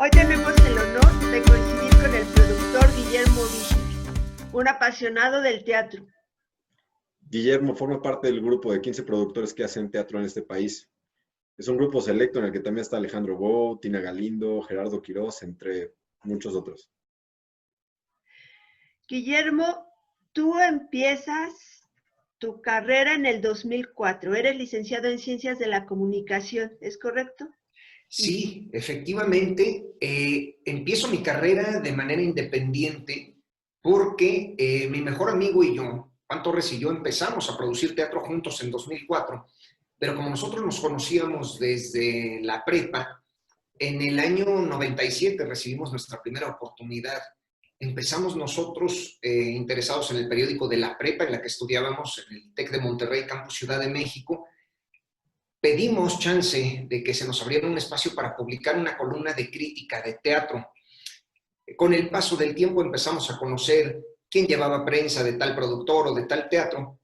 Hoy tenemos el honor de coincidir con el productor Guillermo Wischner, un apasionado del teatro. Guillermo forma parte del grupo de 15 productores que hacen teatro en este país. Es un grupo selecto en el que también está Alejandro Gou, Tina Galindo, Gerardo Quirós, entre muchos otros. Guillermo, tú empiezas tu carrera en el 2004. Eres licenciado en Ciencias de la Comunicación, ¿es correcto? Sí, efectivamente, empiezo mi carrera de manera independiente porque mi mejor amigo y yo, Juan Torres y yo, empezamos a producir teatro juntos en 2004, pero como nosotros nos conocíamos desde la prepa, en el año 97 recibimos nuestra primera oportunidad. Empezamos nosotros interesados en el periódico de la prepa en la que estudiábamos en el TEC de Monterrey, Campus Ciudad de México. Pedimos chance de que se nos abriera un espacio para publicar una columna de crítica de teatro. Con el paso del tiempo empezamos a conocer quién llevaba prensa de tal productor o de tal teatro,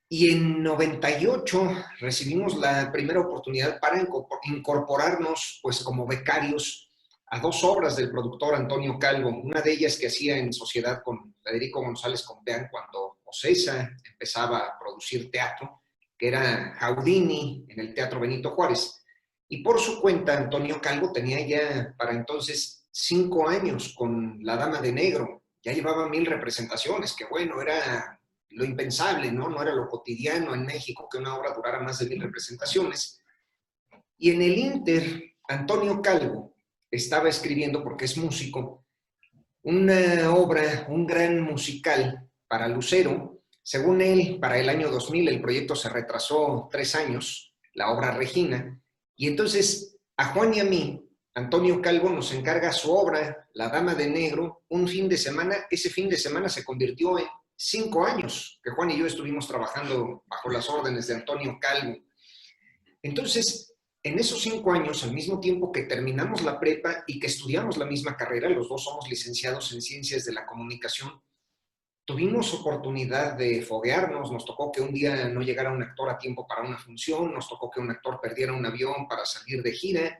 y en 98 recibimos la primera oportunidad para incorporarnos pues, como becarios a dos obras del productor Antonio Calvo, una de ellas que hacía en sociedad con Federico González Compeán cuando Ocesa empezaba a producir teatro, que era Houdini en el Teatro Benito Juárez. Y por su cuenta, Antonio Calvo tenía ya para entonces 5 años con La Dama de Negro. Ya llevaba 1000 representaciones, que bueno, era lo impensable, ¿no? No era lo cotidiano en México que una obra durara más de 1000 representaciones. Y en el Inter, Antonio Calvo estaba escribiendo, porque es músico, una obra, un gran musical para Lucero. Según él, para el año 2000 el proyecto se retrasó 3 años, la obra Regina, y entonces a Juan y a mí, Antonio Calvo nos encarga su obra, La Dama de Negro, un fin de semana. Ese fin de semana se convirtió en 5 años que Juan y yo estuvimos trabajando bajo las órdenes de Antonio Calvo. Entonces, en esos 5 años, al mismo tiempo que terminamos la prepa y que estudiamos la misma carrera, los dos somos licenciados en Ciencias de la Comunicación, tuvimos oportunidad de foguearnos. Nos tocó que un día no llegara un actor a tiempo para una función, nos tocó que un actor perdiera un avión para salir de gira,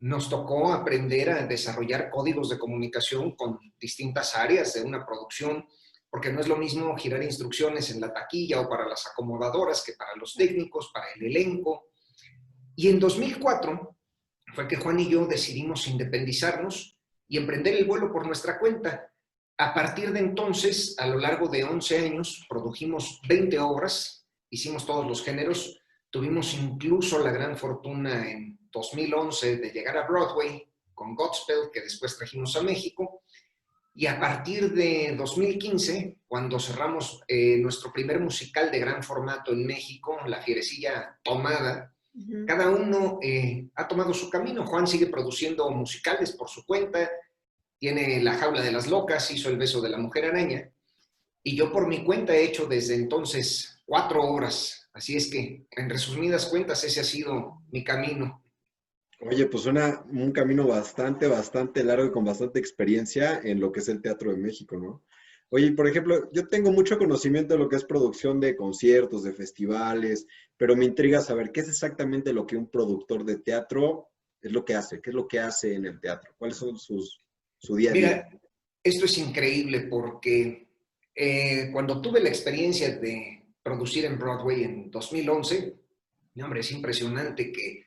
nos tocó aprender a desarrollar códigos de comunicación con distintas áreas de una producción, porque no es lo mismo girar instrucciones en la taquilla o para las acomodadoras que para los técnicos, para el elenco. Y en 2004 fue que Juan y yo decidimos independizarnos y emprender el vuelo por nuestra cuenta. A partir de entonces, a lo largo de 11 años, produjimos 20 obras, hicimos todos los géneros, tuvimos incluso la gran fortuna en 2011 de llegar a Broadway con Godspell, que después trajimos a México, y a partir de 2015, cuando cerramos nuestro primer musical de gran formato en México, La Fierecilla Tomada, cada uno ha tomado su camino. Juan sigue produciendo musicales por su cuenta, tiene La Jaula de las Locas, hizo El Beso de la Mujer Araña, y yo por mi cuenta he hecho desde entonces 4 obras. Así es que, en resumidas cuentas, ese ha sido mi camino. Oye, pues suena un camino bastante largo y con bastante experiencia en lo que es el teatro de México, ¿no? Oye, por ejemplo, yo tengo mucho conocimiento de lo que es producción de conciertos, de festivales, pero me intriga saber qué es exactamente lo que un productor de teatro es lo que hace, qué es lo que hace en el teatro, cuáles son su día a día. Mira, esto es increíble porque cuando tuve la experiencia de producir en Broadway en 2011, hombre, es impresionante que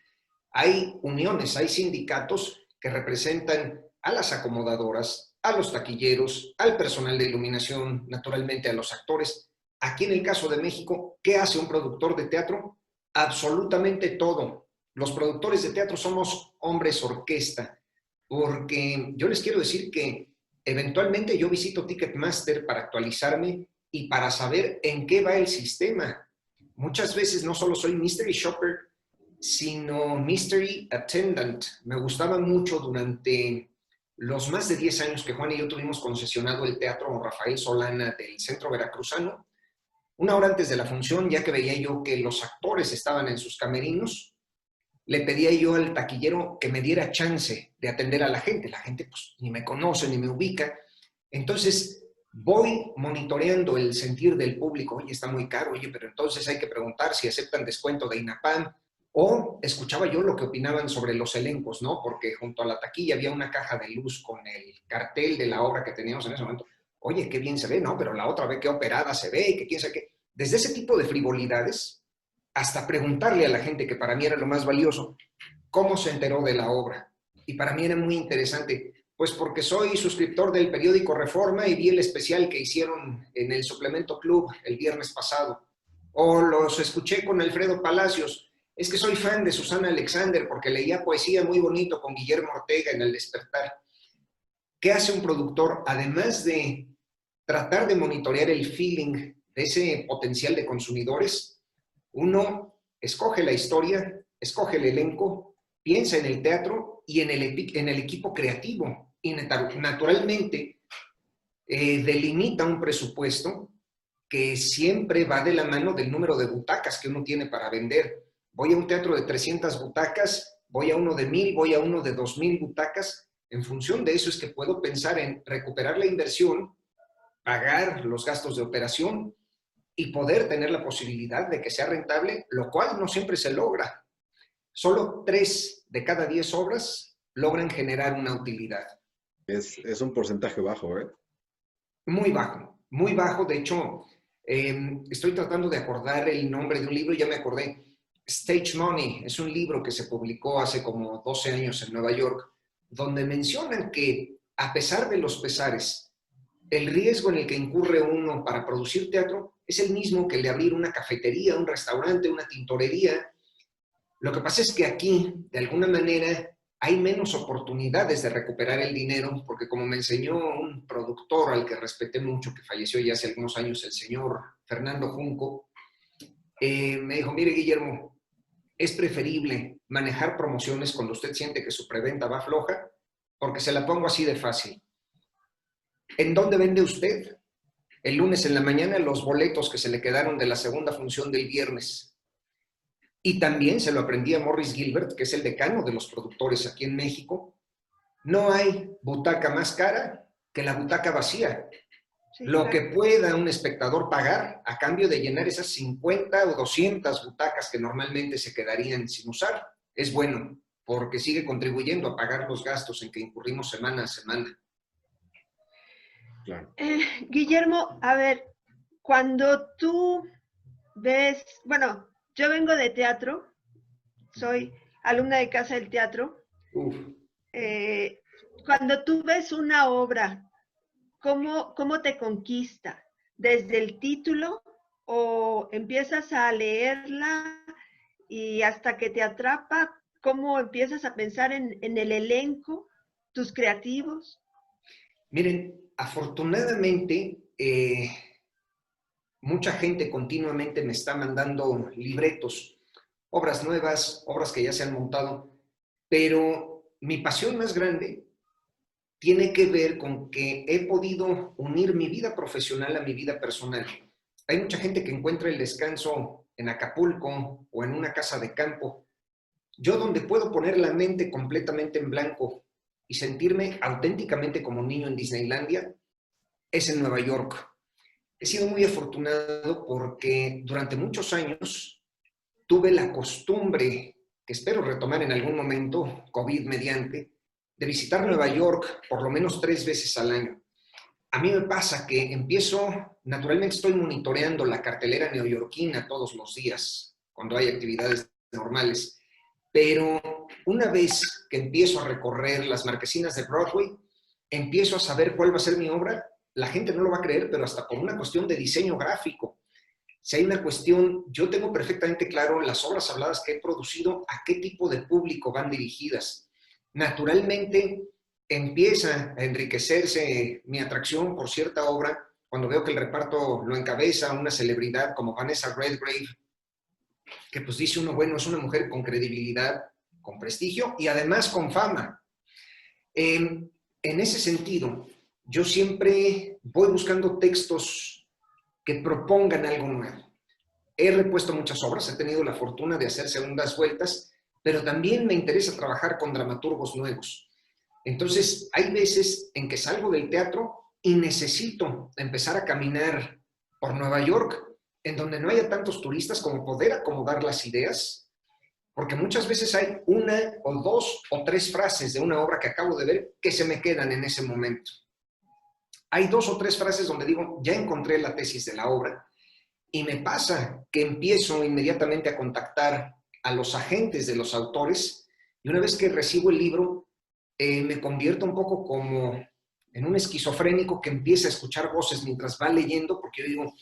hay uniones, hay sindicatos que representan a las acomodadoras, a los taquilleros, al personal de iluminación, naturalmente a los actores. Aquí en el caso de México, ¿qué hace un productor de teatro? Absolutamente todo. Los productores de teatro somos hombres orquesta, porque yo les quiero decir que eventualmente yo visito Ticketmaster para actualizarme y para saber en qué va el sistema. Muchas veces no solo soy mystery shopper, sino mystery attendant. Me gustaba mucho durante los más de 10 años que Juan y yo tuvimos concesionado el Teatro Rafael Solana del Centro Veracruzano. Una hora antes de la función, ya que veía yo que los actores estaban en sus camerinos, le pedía yo al taquillero que me diera chance de atender a la gente. La gente pues ni me conoce, ni me ubica. Entonces voy monitoreando el sentir del público. Oye, está muy caro, oye, pero entonces hay que preguntar si aceptan descuento de INAPAM. O escuchaba yo lo que opinaban sobre los elencos, ¿no? Porque junto a la taquilla había una caja de luz con el cartel de la obra que teníamos en ese momento. Oye, qué bien se ve, ¿no? Pero la otra ve qué operada se ve, que quién sabe qué. Desde ese tipo de frivolidades hasta preguntarle a la gente, que para mí era lo más valioso, cómo se enteró de la obra. Y para mí era muy interesante, pues porque soy suscriptor del periódico Reforma y vi el especial que hicieron en el Suplemento Club el viernes pasado. O los escuché con Alfredo Palacios. Es que soy fan de Susana Alexander porque leía poesía muy bonito con Guillermo Ortega en El Despertar. ¿Qué hace un productor? Además de tratar de monitorear el feeling de ese potencial de consumidores, uno escoge la historia, escoge el elenco, piensa en el teatro y en el equipo creativo. Y naturalmente delimita un presupuesto que siempre va de la mano del número de butacas que uno tiene para vender. Voy a un teatro de 300 butacas, voy a uno de 1000, voy a uno de 2000 butacas. En función de eso es que puedo pensar en recuperar la inversión, pagar los gastos de operación y poder tener la posibilidad de que sea rentable, lo cual no siempre se logra. Solo 3 de cada 10 obras logran generar una utilidad. Es un porcentaje bajo, ¿eh? Muy bajo, muy bajo. De hecho, estoy tratando de acordar el nombre de un libro, ya me acordé. Stage Money es un libro que se publicó hace como 12 años en Nueva York, donde mencionan que a pesar de los pesares, el riesgo en el que incurre uno para producir teatro es el mismo que el de abrir una cafetería, un restaurante, una tintorería. Lo que pasa es que aquí, de alguna manera, hay menos oportunidades de recuperar el dinero, porque como me enseñó un productor al que respeté mucho, que falleció ya hace algunos años, el señor Fernando Junco, me dijo, mire Guillermo, es preferible manejar promociones cuando usted siente que su preventa va floja, porque se la pongo así de fácil. ¿En dónde vende usted? El lunes en la mañana los boletos que se le quedaron de la segunda función del viernes. Y también se lo aprendí a Morris Gilbert, que es el decano de los productores aquí en México. No hay butaca más cara que la butaca vacía. Sí, lo claro. Que pueda un espectador pagar a cambio de llenar esas 50 o 200 butacas que normalmente se quedarían sin usar, es bueno, porque sigue contribuyendo a pagar los gastos en que incurrimos semana a semana. Claro. Guillermo, a ver, cuando tú ves, bueno, yo vengo de teatro, soy alumna de Casa del Teatro. Cuando tú ves una obra, ¿cómo te conquista? ¿Desde el título o empiezas a leerla y hasta que te atrapa? ¿Cómo empiezas a pensar en el elenco, tus creativos? Miren, afortunadamente, mucha gente continuamente me está mandando libretos, obras nuevas, obras que ya se han montado, pero mi pasión más grande tiene que ver con que he podido unir mi vida profesional a mi vida personal. Hay mucha gente que encuentra el descanso en Acapulco o en una casa de campo. Yo donde puedo poner la mente completamente en blanco y sentirme auténticamente como un niño en Disneylandia es en Nueva York. He sido muy afortunado porque durante muchos años tuve la costumbre, que espero retomar en algún momento, COVID mediante, de visitar Nueva York por lo menos 3 veces al año. A mí me pasa que naturalmente estoy monitoreando la cartelera neoyorquina todos los días, cuando hay actividades normales, pero una vez que empiezo a recorrer las marquesinas de Broadway, empiezo a saber cuál va a ser mi obra. La gente no lo va a creer, pero hasta por una cuestión de diseño gráfico. Si hay una cuestión, yo tengo perfectamente claro las obras habladas que he producido, a qué tipo de público van dirigidas. Naturalmente, empieza a enriquecerse mi atracción por cierta obra cuando veo que el reparto lo encabeza una celebridad como Vanessa Redgrave, que pues dice uno, bueno, es una mujer con credibilidad, con prestigio y además con fama. En ese sentido, yo siempre voy buscando textos que propongan algo nuevo. He repuesto muchas obras, he tenido la fortuna de hacer segundas vueltas, pero también me interesa trabajar con dramaturgos nuevos. Entonces, hay veces en que salgo del teatro y necesito empezar a caminar por Nueva York, en donde no haya tantos turistas como poder acomodar las ideas, porque muchas veces hay una o dos o tres frases de una obra que acabo de ver que se me quedan en ese momento. Hay dos o tres frases donde digo, ya encontré la tesis de la obra, y me pasa que empiezo inmediatamente a contactar a los agentes de los autores, y una vez que recibo el libro, me convierto un poco como en un esquizofrénico que empieza a escuchar voces mientras va leyendo, porque yo digo,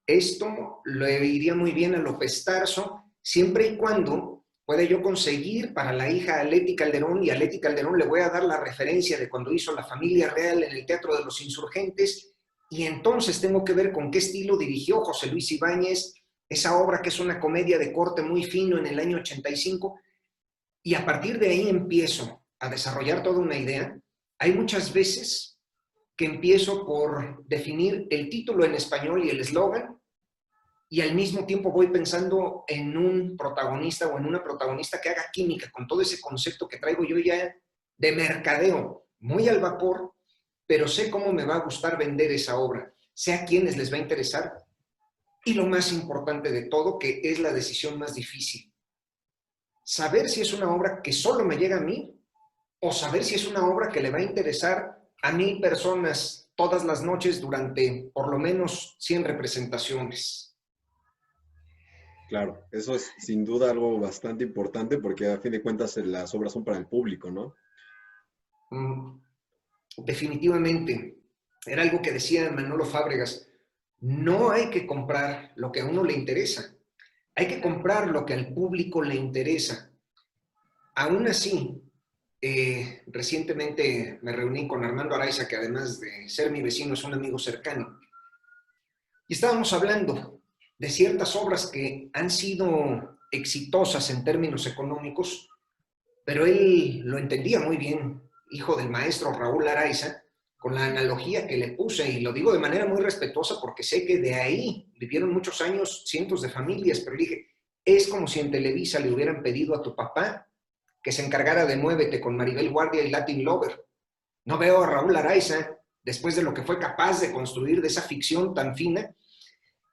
esto le iría muy bien a López Tarso, siempre y cuando pueda yo conseguir para la hija a Leti Calderón, y a Leti Calderón le voy a dar la referencia de cuando hizo La Familia Real en el Teatro de los Insurgentes, y entonces tengo que ver con qué estilo dirigió José Luis Ibáñez esa obra, que es una comedia de corte muy fino en el año 85, y a partir de ahí empiezo a desarrollar toda una idea. Hay muchas veces que empiezo por definir el título en español y el eslogan, y al mismo tiempo voy pensando en un protagonista o en una protagonista que haga química con todo ese concepto que traigo yo ya de mercadeo, muy al vapor, pero sé cómo me va a gustar vender esa obra, sé a quiénes les va a interesar, y lo más importante de todo, que es la decisión más difícil, saber si es una obra que solo me llega a mí, o saber si es una obra que le va a interesar a 1000 personas todas las noches durante por lo menos 100 representaciones. Claro, eso es sin duda algo bastante importante porque a fin de cuentas las obras son para el público, ¿no? Definitivamente, era algo que decía Manolo Fábregas, no hay que comprar lo que a uno le interesa, hay que comprar lo que al público le interesa. Aún así, recientemente me reuní con Armando Araiza, que además de ser mi vecino es un amigo cercano, y estábamos hablando de ciertas obras que han sido exitosas en términos económicos, pero él lo entendía muy bien, hijo del maestro Raúl Araiza, con la analogía que le puse, y lo digo de manera muy respetuosa porque sé que de ahí vivieron muchos años cientos de familias, pero le dije, es como si en Televisa le hubieran pedido a tu papá que se encargara de Muévete con Maribel Guardia y Latin Lover. No veo a Raúl Araiza, después de lo que fue capaz de construir de esa ficción tan fina.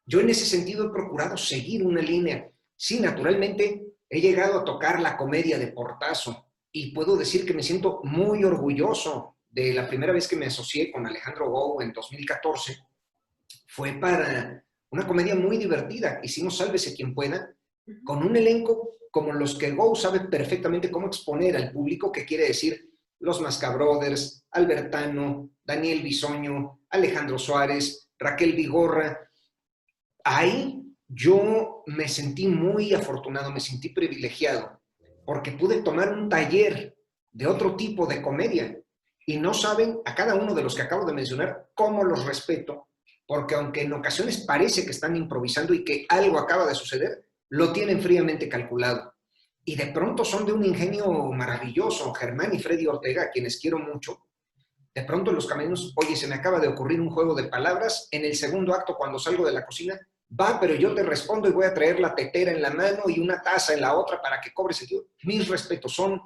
Yo en ese sentido he procurado seguir una línea. Sí, naturalmente he llegado a tocar la comedia de portazo y puedo decir que me siento muy orgulloso de la primera vez que me asocié con Alejandro Gou en 2014. Fue para una comedia muy divertida. Hicimos Sálvese quien pueda, con un elenco como los que Gou sabe perfectamente cómo exponer al público, que quiere decir los Mascabrothers, Albertano, Daniel Bisoño, Alejandro Suárez, Raquel Vigorra. Ahí yo me sentí muy afortunado, me sentí privilegiado, porque pude tomar un taller de otro tipo de comedia. Y no saben, a cada uno de los que acabo de mencionar, cómo los respeto, porque aunque en ocasiones parece que están improvisando y que algo acaba de suceder, lo tienen fríamente calculado. Y de pronto son de un ingenio maravilloso. Germán y Freddy Ortega, a quienes quiero mucho, de pronto en los caminos, oye, se me acaba de ocurrir un juego de palabras, en el segundo acto cuando salgo de la cocina, va, pero yo te respondo y voy a traer la tetera en la mano y una taza en la otra para que cobres el tío. Mis respetos, son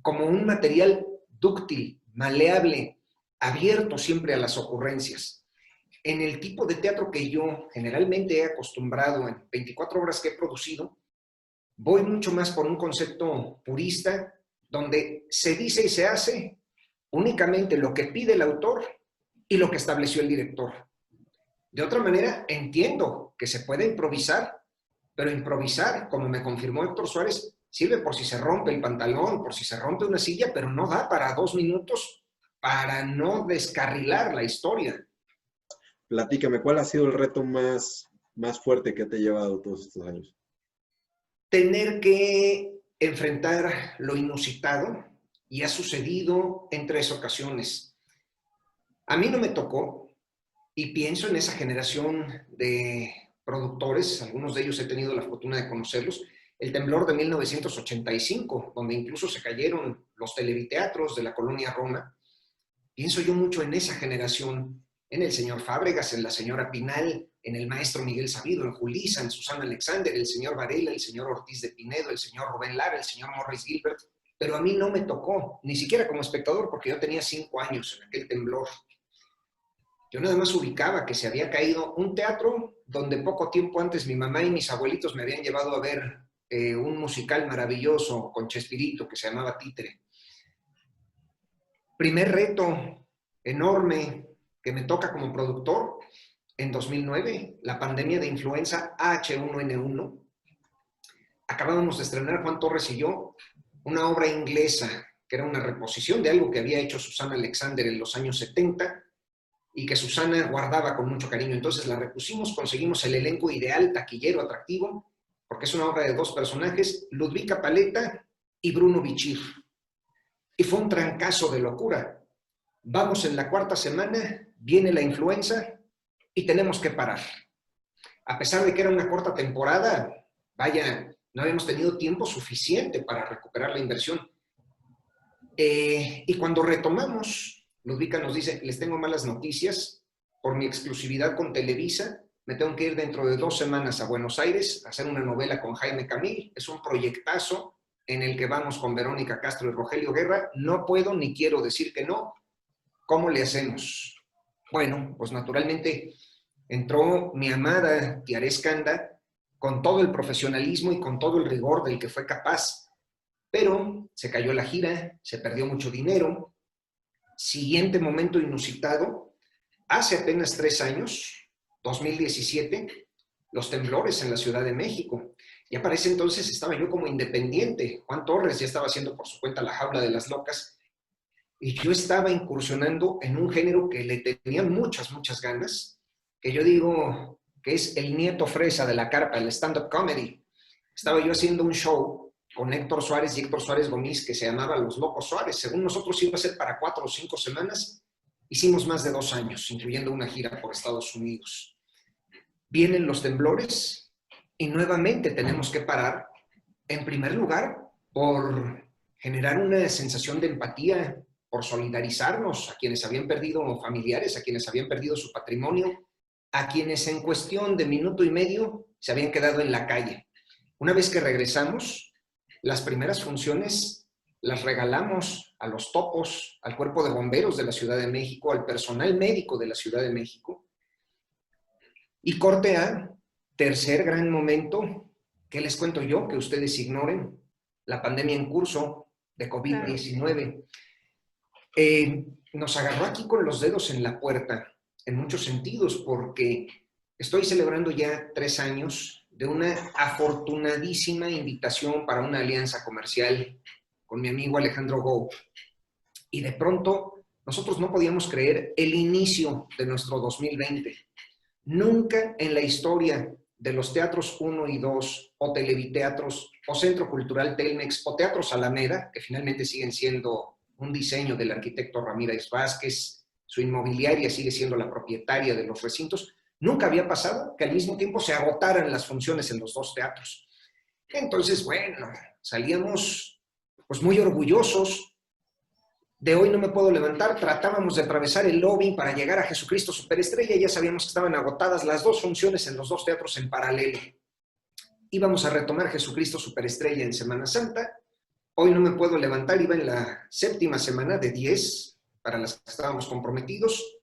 como un material dúctil, maleable, abierto siempre a las ocurrencias. En el tipo de teatro que yo generalmente he acostumbrado en 24 obras que he producido, voy mucho más por un concepto purista, donde se dice y se hace únicamente lo que pide el autor y lo que estableció el director. De otra manera, entiendo que se puede improvisar, pero improvisar, como me confirmó Héctor Suárez, sirve por si se rompe el pantalón, por si se rompe una silla, pero no da para 2 minutos para no descarrilar la historia. Platícame, ¿cuál ha sido el reto más fuerte que te ha llevado todos estos años? Tener que enfrentar lo inusitado, y ha sucedido en 3 ocasiones. A mí no me tocó, y pienso en esa generación de productores, algunos de ellos he tenido la fortuna de conocerlos, el temblor de 1985, donde incluso se cayeron los televiteatros de la colonia Roma. Pienso yo mucho en esa generación, en el señor Fábregas, en la señora Pinal, en el maestro Miguel Sabido, en Julissa, en Susana Alexander, el señor Varela, el señor Ortiz de Pinedo, el señor Rubén Lara, el señor Morris Gilbert, pero a mí no me tocó, ni siquiera como espectador, porque yo tenía 5 años en aquel temblor. Yo nada más ubicaba que se había caído un teatro donde poco tiempo antes mi mamá y mis abuelitos me habían llevado a ver un musical maravilloso con Chespirito que se llamaba Títere. Primer reto enorme que me toca como productor en 2009, la pandemia de influenza H1N1. Acabábamos de estrenar, Juan Torres y yo, una obra inglesa que era una reposición de algo que había hecho Susana Alexander en los años 70 y que Susana guardaba con mucho cariño. Entonces la repusimos, conseguimos el elenco ideal, taquillero, atractivo, porque es una obra de dos personajes, Ludvika Paleta y Bruno Bichir. Y fue un trancazo de locura. Vamos en la cuarta semana, viene la influenza y tenemos que parar. A pesar de que era una corta temporada, vaya, no habíamos tenido tiempo suficiente para recuperar la inversión. Y cuando retomamos, Ludvika nos dice, les tengo malas noticias, por mi exclusividad con Televisa, me tengo que ir dentro de 2 semanas a Buenos Aires a hacer una novela con Jaime Camil. Es un proyectazo en el que vamos con Verónica Castro y Rogelio Guerra. No puedo ni quiero decir que no. ¿Cómo le hacemos? Bueno, pues naturalmente entró mi amada Tiare Skanda con todo el profesionalismo y con todo el rigor del que fue capaz. Pero se cayó la gira, se perdió mucho dinero. Siguiente momento inusitado, hace apenas 3 años, 2017, los temblores en la Ciudad de México. Ya para ese entonces estaba yo como independiente. Juan Torres ya estaba haciendo por su cuenta La Jaula de las Locas. Y yo estaba incursionando en un género que le tenía muchas ganas, que yo digo que es el nieto fresa de la carpa, el stand-up comedy. Estaba yo haciendo un show con Héctor Suárez y Héctor Suárez Gomis que se llamaba Los Locos Suárez. Según nosotros iba a ser para 4 o 5 semanas. Hicimos más de 2 años, incluyendo una gira por Estados Unidos. Vienen los temblores y nuevamente tenemos que parar, en primer lugar, por generar una sensación de empatía, por solidarizarnos a quienes habían perdido familiares, a quienes habían perdido su patrimonio, a quienes en cuestión de minuto y medio se habían quedado en la calle. Una vez que regresamos, las primeras funciones las regalamos a los topos, al cuerpo de bomberos de la Ciudad de México, al personal médico de la Ciudad de México. Y corte a, tercer gran momento, ¿qué les cuento yo? Que ustedes ignoren, la pandemia en curso de COVID-19. Nos agarró aquí con los dedos en la puerta, en muchos sentidos, porque estoy celebrando ya 3 años de una afortunadísima invitación para una alianza comercial con mi amigo Alejandro Gou. Y de pronto, nosotros no podíamos creer el inicio de nuestro 2020. Nunca en la historia de los Teatros 1 y 2, o Televiteatros, o Centro Cultural Telmex, o Teatros Alameda, que finalmente siguen siendo un diseño del arquitecto Ramírez Vázquez, su inmobiliaria sigue siendo la propietaria de los recintos, nunca había pasado que al mismo tiempo se agotaran las funciones en los 2 teatros. Entonces, bueno, salíamos pues muy orgullosos. De hoy no me puedo levantar, tratábamos de atravesar el lobby para llegar a Jesucristo Superestrella y ya sabíamos que estaban agotadas las 2 funciones en los 2 teatros en paralelo. Íbamos a retomar Jesucristo Superestrella en Semana Santa. Hoy no me puedo levantar, iba en la 7ª semana de 10 para las que estábamos comprometidos.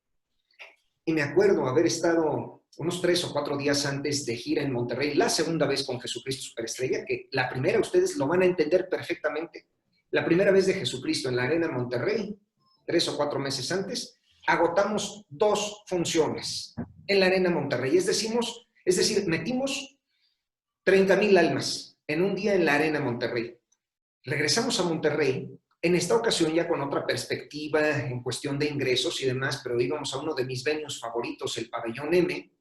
Y me acuerdo haber estado unos 3 o 4 días antes de gira en Monterrey, la segunda vez con Jesucristo Superestrella, que la primera ustedes lo van a entender perfectamente. La primera vez de Jesucristo en la Arena Monterrey, 3 o 4 meses antes, agotamos 2 funciones en la Arena Monterrey. Es decir, metimos 30,000 almas en un día en la Arena Monterrey. Regresamos a Monterrey, en esta ocasión ya con otra perspectiva en cuestión de ingresos y demás, pero íbamos a uno de mis venues favoritos, el Pabellón M.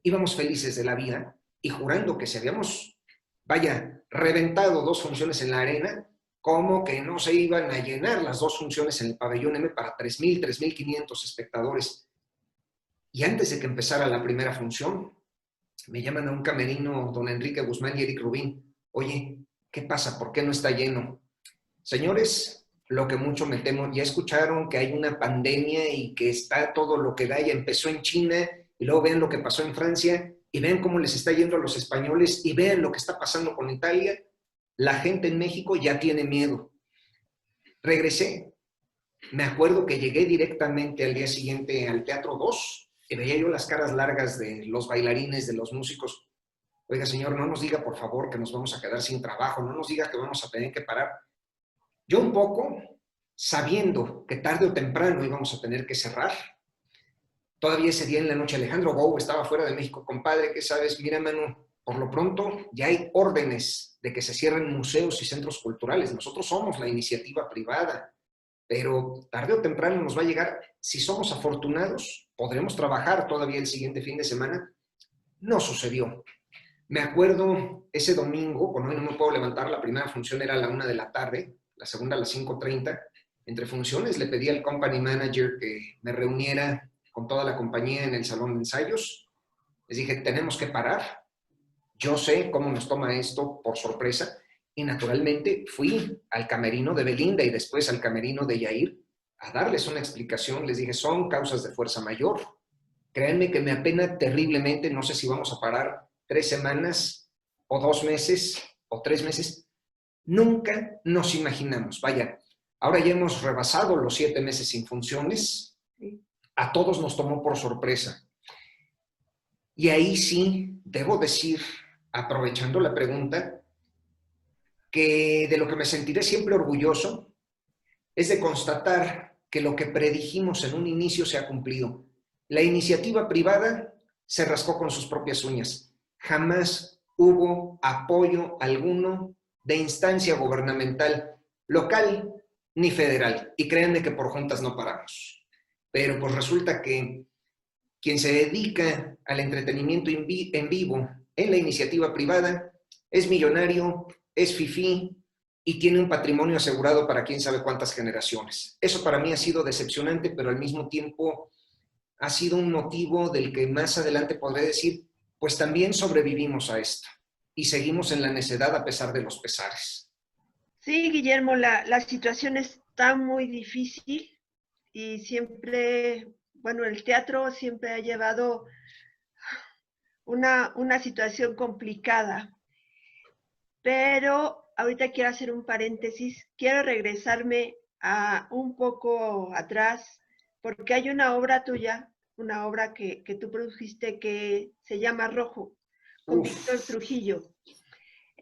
Íbamos felices de la vida y jurando que si habíamos, reventado 2 funciones en la Arena, como que no se iban a llenar las 2 funciones en el Pabellón M para 3,000, 3,500 espectadores. Y antes de que empezara la primera función, me llaman a un camerino don Enrique Guzmán y Eric Rubín. Oye, ¿qué pasa? ¿Por qué no está lleno? Señores, lo que mucho me temo, ya escucharon que hay una pandemia y que está todo lo que da, ya empezó en China, y luego vean lo que pasó en Francia, y vean cómo les está yendo a los españoles, y vean lo que está pasando con Italia. La gente en México ya tiene miedo. Regresé. Me acuerdo que llegué directamente al día siguiente al Teatro 2 y veía yo las caras largas de los bailarines, de los músicos. oiga, señor, no nos diga, por favor, que nos vamos a quedar sin trabajo, no nos diga que vamos a tener que parar. Yo un poco, sabiendo que tarde o temprano íbamos a tener que cerrar, todavía ese día en la noche Alejandro Gou estaba fuera de México, compadre, ¿qué sabes? Mira, Manu, por lo pronto ya hay órdenes de que se cierren museos y centros culturales. Nosotros somos la iniciativa privada, pero tarde o temprano nos va a llegar. Si somos afortunados, podremos trabajar todavía el siguiente fin de semana. No sucedió. Me acuerdo ese domingo, cuando no me puedo levantar, la primera función era a la 1 de la tarde, la segunda a las 5:30. Entre funciones le pedí al company manager que me reuniera con toda la compañía en el salón de ensayos. Les dije, tenemos que parar. Yo sé cómo nos toma esto por sorpresa. Y naturalmente fui al camerino de Belinda y después al camerino de Yair a darles una explicación. Les dije, son causas de fuerza mayor. Créanme que me apena terriblemente. No sé si vamos a parar 3 semanas o 2 meses o 3 meses. Nunca nos imaginamos. Vaya, ahora ya hemos rebasado los 7 meses sin funciones. A todos nos tomó por sorpresa. Y ahí sí, debo decir, aprovechando la pregunta, que de lo que me sentiré siempre orgulloso es de constatar que lo que predijimos en un inicio se ha cumplido. La iniciativa privada se rascó con sus propias uñas. Jamás hubo apoyo alguno de instancia gubernamental, local ni federal. Y créanme que por juntas no paramos. Pero pues resulta que quien se dedica al entretenimiento en vivo en la iniciativa privada es millonario, es fifí y tiene un patrimonio asegurado para quién sabe cuántas generaciones. Eso para mí ha sido decepcionante, pero al mismo tiempo ha sido un motivo del que más adelante podré decir, pues también sobrevivimos a esto y seguimos en la necedad a pesar de los pesares. Sí, Guillermo, la situación está muy difícil y siempre, bueno, el teatro siempre ha llevado una situación complicada. Pero ahorita quiero hacer un paréntesis, quiero regresarme a un poco atrás, porque hay una obra tuya, una obra que tú produjiste que se llama Rojo, con Víctor Trujillo.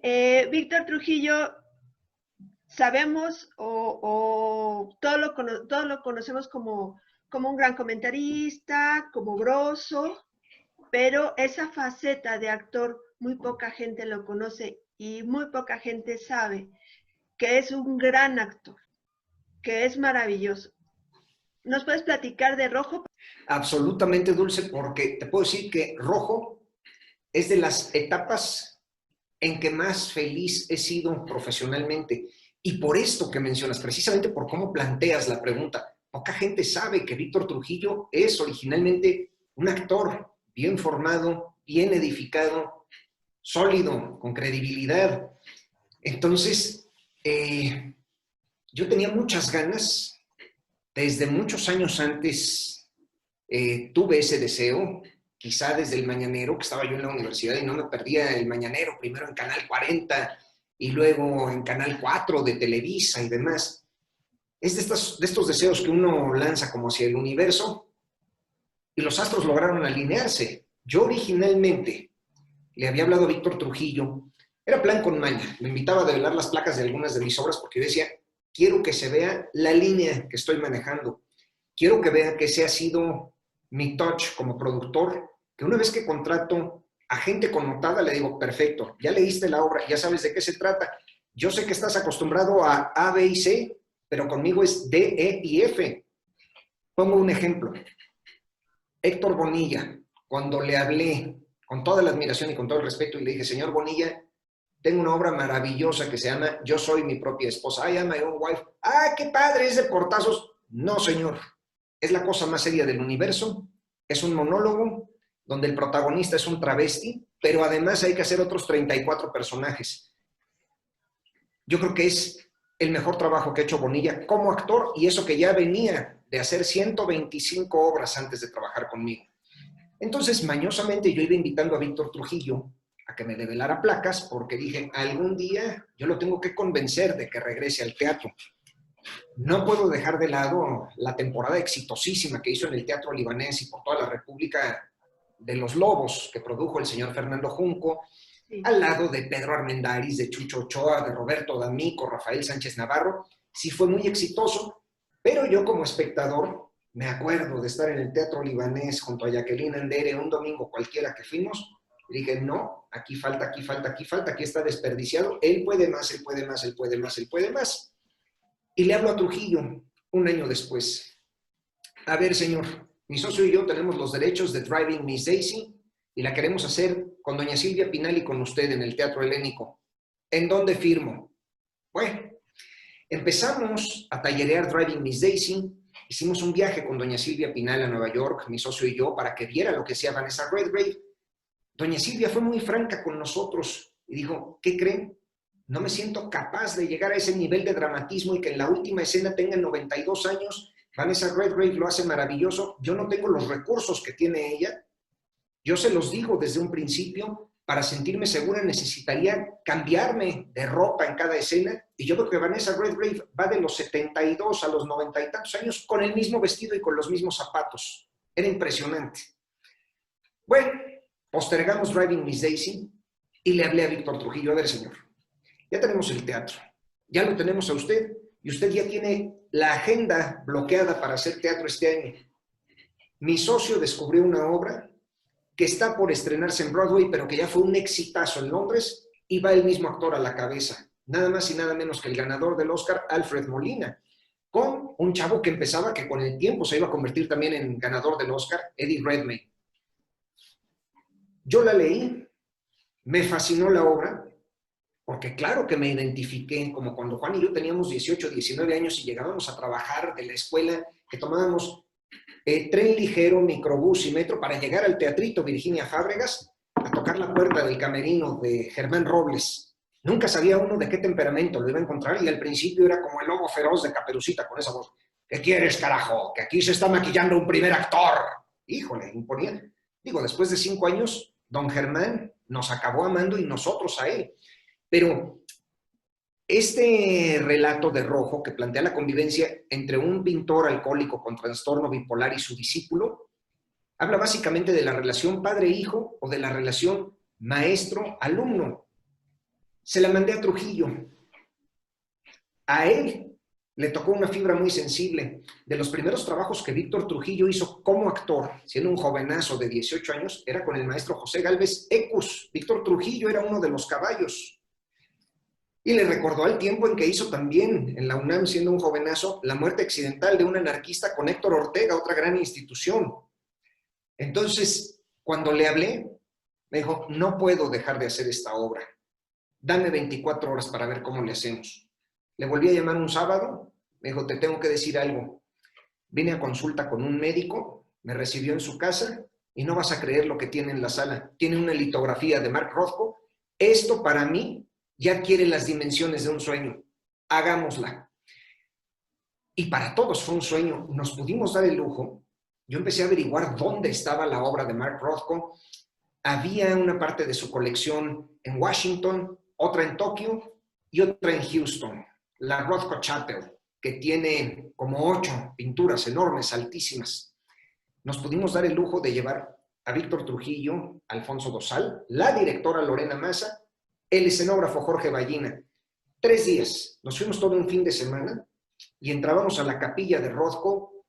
Víctor Trujillo, sabemos o todo lo conocemos como un gran comentarista, como grosso, pero esa faceta de actor muy poca gente lo conoce y muy poca gente sabe que es un gran actor, que es maravilloso. ¿Nos puedes platicar de Rojo? Absolutamente, Dulce, porque te puedo decir que Rojo es de las etapas en que más feliz he sido profesionalmente. Y por esto que mencionas, precisamente por cómo planteas la pregunta, poca gente sabe que Víctor Trujillo es originalmente un actor bien formado, bien edificado, sólido, con credibilidad. Entonces, yo tenía muchas ganas, desde muchos años antes tuve ese deseo, quizá desde el Mañanero, que estaba yo en la universidad y no me perdía el Mañanero, primero en Canal 40 y luego en Canal 4 de Televisa y demás. Es de estos deseos que uno lanza como hacia el universo y los astros lograron alinearse. Yo originalmente le había hablado a Víctor Trujillo, era plan con maña, me invitaba a develar las placas de algunas de mis obras porque yo decía, quiero que se vea la línea que estoy manejando, quiero que vean que ese ha sido mi touch como productor, que una vez que contrato a gente connotada le digo, perfecto, ya leíste la obra, ya sabes de qué se trata, yo sé que estás acostumbrado a B y C, pero conmigo es D, E y F. Pongo un ejemplo. Héctor Bonilla, cuando le hablé con toda la admiración y con todo el respeto y le dije, señor Bonilla, tengo una obra maravillosa que se llama Yo soy mi propia esposa. I am my own wife. ¡Ah, qué padre! ¿Es de portazos? No, señor. Es la cosa más seria del universo. Es un monólogo donde el protagonista es un travesti, pero además hay que hacer otros 34 personajes. Yo creo que es el mejor trabajo que ha hecho Bonilla como actor y eso que ya venía de hacer 125 obras antes de trabajar conmigo. Entonces, mañosamente yo iba invitando a Víctor Trujillo a que me develara placas porque dije, algún día yo lo tengo que convencer de que regrese al teatro. No puedo dejar de lado la temporada exitosísima que hizo en el Teatro Libanés y por toda la República de los Lobos que produjo el señor Fernando Junco. Sí. al lado de Pedro Armendáriz, de Chucho Ochoa, de Roberto D'Amico, Rafael Sánchez Navarro. Sí fue muy exitoso, pero yo como espectador me acuerdo de estar en el Teatro Libanés junto a Jacqueline Andere un domingo cualquiera que fuimos, y dije, no, aquí falta, aquí falta, aquí falta, aquí está desperdiciado, él puede más, él puede más, él puede más, él puede más. Y le hablo a Trujillo un año después. A ver, señor, mi socio y yo tenemos los derechos de Driving Miss Daisy y la queremos hacer con doña Silvia Pinal y con usted en el Teatro Helénico. ¿En dónde firmo? Bueno, empezamos a tallerear Driving Miss Daisy. Hicimos un viaje con doña Silvia Pinal a Nueva York, mi socio y yo, para que viera lo que hacía Vanessa Redgrave. Doña Silvia fue muy franca con nosotros y dijo, ¿qué creen? No me siento capaz de llegar a ese nivel de dramatismo y que en la última escena tenga 92 años. Vanessa Redgrave lo hace maravilloso. Yo no tengo los recursos que tiene ella. Yo se los digo desde un principio, para sentirme segura necesitaría cambiarme de ropa en cada escena. Y yo creo que Vanessa Redgrave va de los 72 a los 90 y tantos años con el mismo vestido y con los mismos zapatos. Era impresionante. Bueno, postergamos Driving Miss Daisy y le hablé a Víctor Trujillo. A ver, señor, ya tenemos el teatro, ya lo tenemos a usted y usted ya tiene la agenda bloqueada para hacer teatro este año. Mi socio descubrió una obra que está por estrenarse en Broadway, pero que ya fue un exitazo en Londres y va el mismo actor a la cabeza, nada más y nada menos que el ganador del Oscar, Alfred Molina, con un chavo que empezaba, que con el tiempo se iba a convertir también en ganador del Oscar, Eddie Redmayne. Yo la leí, me fascinó la obra, porque claro que me identifiqué, como cuando Juan y yo teníamos 18, 19 años y llegábamos a trabajar de la escuela, que tomábamos tren ligero, microbús y metro para llegar al Teatrito Virginia Fábregas a tocar la puerta del camerino de Germán Robles. Nunca sabía uno de qué temperamento lo iba a encontrar y al principio era como el lobo feroz de Caperucita con esa voz. ¿Qué quieres, carajo? Que aquí se está maquillando un primer actor. Híjole, imponía. Digo, después de 5 años, don Germán nos acabó amando y nosotros a él. Pero este relato de Rojo, que plantea la convivencia entre un pintor alcohólico con trastorno bipolar y su discípulo, habla básicamente de la relación padre-hijo o de la relación maestro-alumno. Se la mandé a Trujillo. A él le tocó una fibra muy sensible. De los primeros trabajos que Víctor Trujillo hizo como actor, siendo un jovenazo de 18 años, era con el maestro José Gálvez Ecus. Víctor Trujillo era uno de los caballos. Y le recordó al tiempo en que hizo también en la UNAM, siendo un jovenazo, la muerte accidental de un anarquista con Héctor Ortega, otra gran institución. Entonces, cuando le hablé, me dijo, no puedo dejar de hacer esta obra. Dame 24 horas para ver cómo le hacemos. Le volví a llamar un sábado, me dijo, te tengo que decir algo. Vine a consulta con un médico, me recibió en su casa y no vas a creer lo que tiene en la sala. Tiene una litografía de Mark Rothko. Esto para mí ya adquiere las dimensiones de un sueño. Hagámosla. Y para todos fue un sueño. Nos pudimos dar el lujo. Yo empecé a averiguar dónde estaba la obra de Mark Rothko. Había una parte de su colección en Washington, otra en Tokio y otra en Houston, la Rothko Chapel, que tiene como 8 pinturas enormes, altísimas. Nos pudimos dar el lujo de llevar a Víctor Trujillo, Alfonso Dosal, la directora Lorena Massa, el escenógrafo Jorge Ballina. 3 días. Nos fuimos todo un fin de semana y entrábamos a la capilla de Rothko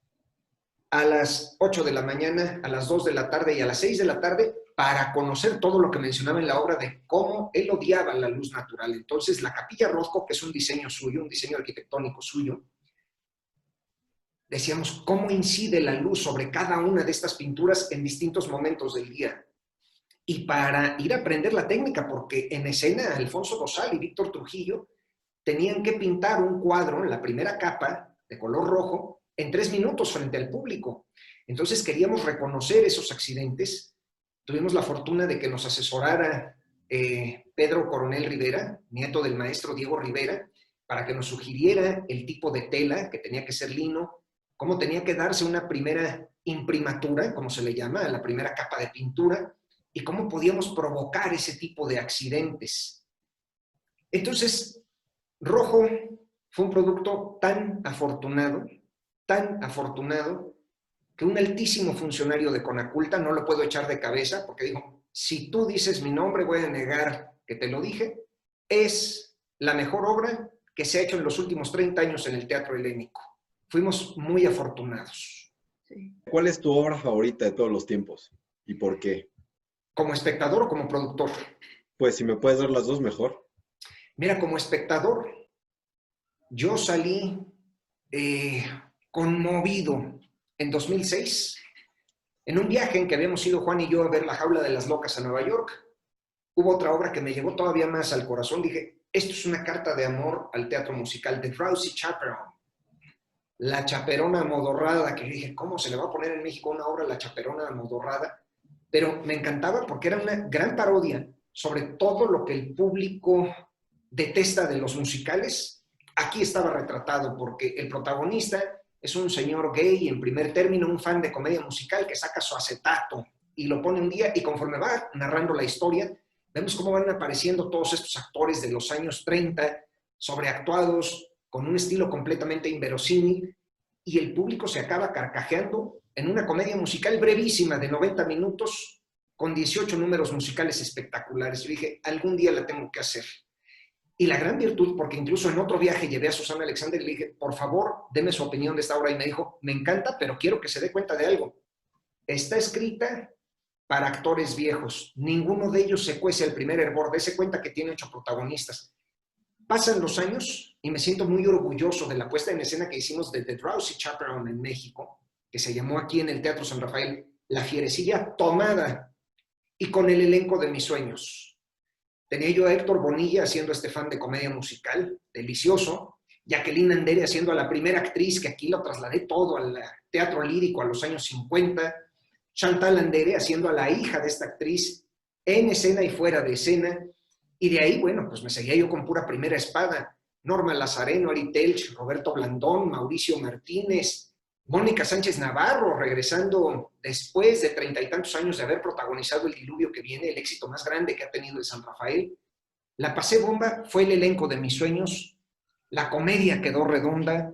a las 8 de la mañana, a las 2 de la tarde y a las 6 de la tarde para conocer todo lo que mencionaba en la obra de cómo él odiaba la luz natural. Entonces, la capilla Rothko, que es un diseño suyo, un diseño arquitectónico suyo, decíamos cómo incide la luz sobre cada una de estas pinturas en distintos momentos del día. Y para ir a aprender la técnica, porque en escena Alfonso Dosal y Víctor Trujillo tenían que pintar un cuadro en la primera capa de color rojo en 3 minutos frente al público. Entonces queríamos reconocer esos accidentes. Tuvimos la fortuna de que nos asesorara Pedro Coronel Rivera, nieto del maestro Diego Rivera, para que nos sugiriera el tipo de tela, que tenía que ser lino, cómo tenía que darse una primera imprimatura, como se le llama, a la primera capa de pintura, y cómo podíamos provocar ese tipo de accidentes. Entonces, Rojo fue un producto tan afortunado, que un altísimo funcionario de Conaculta, no lo puedo echar de cabeza, porque dijo, si tú dices mi nombre voy a negar que te lo dije, es la mejor obra que se ha hecho en los últimos 30 años en el teatro helénico. Fuimos muy afortunados. Sí. ¿Cuál es tu obra favorita de todos los tiempos? ¿Y por qué? ¿Como espectador o como productor? Pues si me puedes dar las dos, mejor. Mira, como espectador, yo salí conmovido en 2006, en un viaje en que habíamos ido Juan y yo a ver La Jaula de las Locas a Nueva York. Hubo otra obra que me llegó todavía más al corazón. Dije, esto es una carta de amor al teatro musical, The Drowsy Chaperone. La Chaperona Amodorrada, que dije, ¿cómo se le va a poner en México una obra La Chaperona Amodorrada? Pero me encantaba porque era una gran parodia sobre todo lo que el público detesta de los musicales. Aquí estaba retratado porque el protagonista es un señor gay, en primer término, un fan de comedia musical que saca su acetato y lo pone un día, y conforme va narrando la historia, vemos cómo van apareciendo todos estos actores de los años 30, sobreactuados, con un estilo completamente inverosímil, y el público se acaba carcajeando en una comedia musical brevísima de 90 minutos, con 18 números musicales espectaculares. Yo dije, algún día la tengo que hacer. Y la gran virtud, porque incluso en otro viaje llevé a Susana Alexander y le dije, por favor, deme su opinión de esta obra, y me dijo, me encanta, pero quiero que se dé cuenta de algo. Está escrita para actores viejos. Ninguno de ellos se cuece al primer hervor. Dese cuenta que tiene 8 protagonistas. Pasan los años y me siento muy orgulloso de la puesta en escena que hicimos de The Drowsy Chaperone en México, que se llamó aquí en el Teatro San Rafael La Fierecilla Tomada, y con el elenco de mis sueños. Tenía yo a Héctor Bonilla haciendo este fan de comedia musical, delicioso. Jacqueline Andere haciendo a la primera actriz, que aquí lo trasladé todo al teatro lírico a los años 50. Chantal Andere haciendo a la hija de esta actriz en escena y fuera de escena. Y de ahí, bueno, pues me seguía yo con pura primera espada. Norma Lazareno, Ari Telch, Roberto Blandón, Mauricio Martínez, Mónica Sánchez Navarro, regresando después de 30 y tantos años de haber protagonizado El Diluvio que Viene, el éxito más grande que ha tenido el San Rafael. La pasé bomba, fue el elenco de mis sueños, la comedia quedó redonda.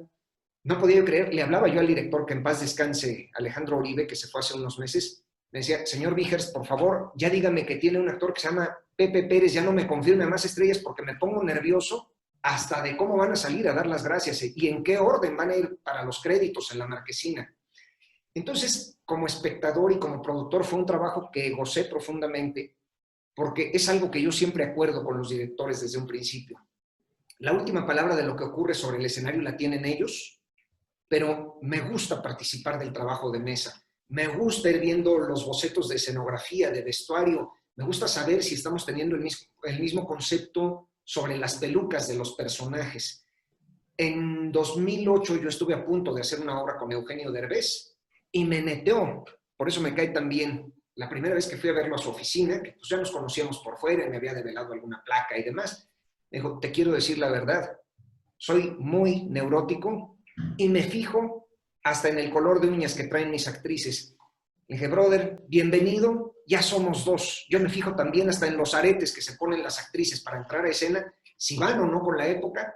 No podía yo creer, le hablaba yo al director, que en paz descanse, Alejandro Uribe, que se fue hace unos meses. Me decía, señor Vigers, por favor, ya dígame que tiene un actor que se llama Pepe Pérez, ya no me confirme más estrellas porque me pongo nervioso hasta de cómo van a salir a dar las gracias y en qué orden van a ir para los créditos en la marquesina. Entonces, como espectador y como productor, fue un trabajo que gocé profundamente, porque es algo que yo siempre acuerdo con los directores desde un principio. La última palabra de lo que ocurre sobre el escenario la tienen ellos, pero me gusta participar del trabajo de mesa. Me gusta ir viendo los bocetos de escenografía, de vestuario. Me gusta saber si estamos teniendo el mismo concepto sobre las pelucas de los personajes. En 2008 yo estuve a punto de hacer una obra con Eugenio Derbez y me neteó. Por eso me cae tan bien. La primera vez que fui a verlo a su oficina, que pues ya nos conocíamos por fuera, me había develado alguna placa y demás, me dijo, te quiero decir la verdad, soy muy neurótico y me fijo hasta en el color de uñas que traen mis actrices. Le dije, brother, bienvenido, ya somos 2. Yo me fijo también hasta en los aretes que se ponen las actrices para entrar a escena, si van o no con la época.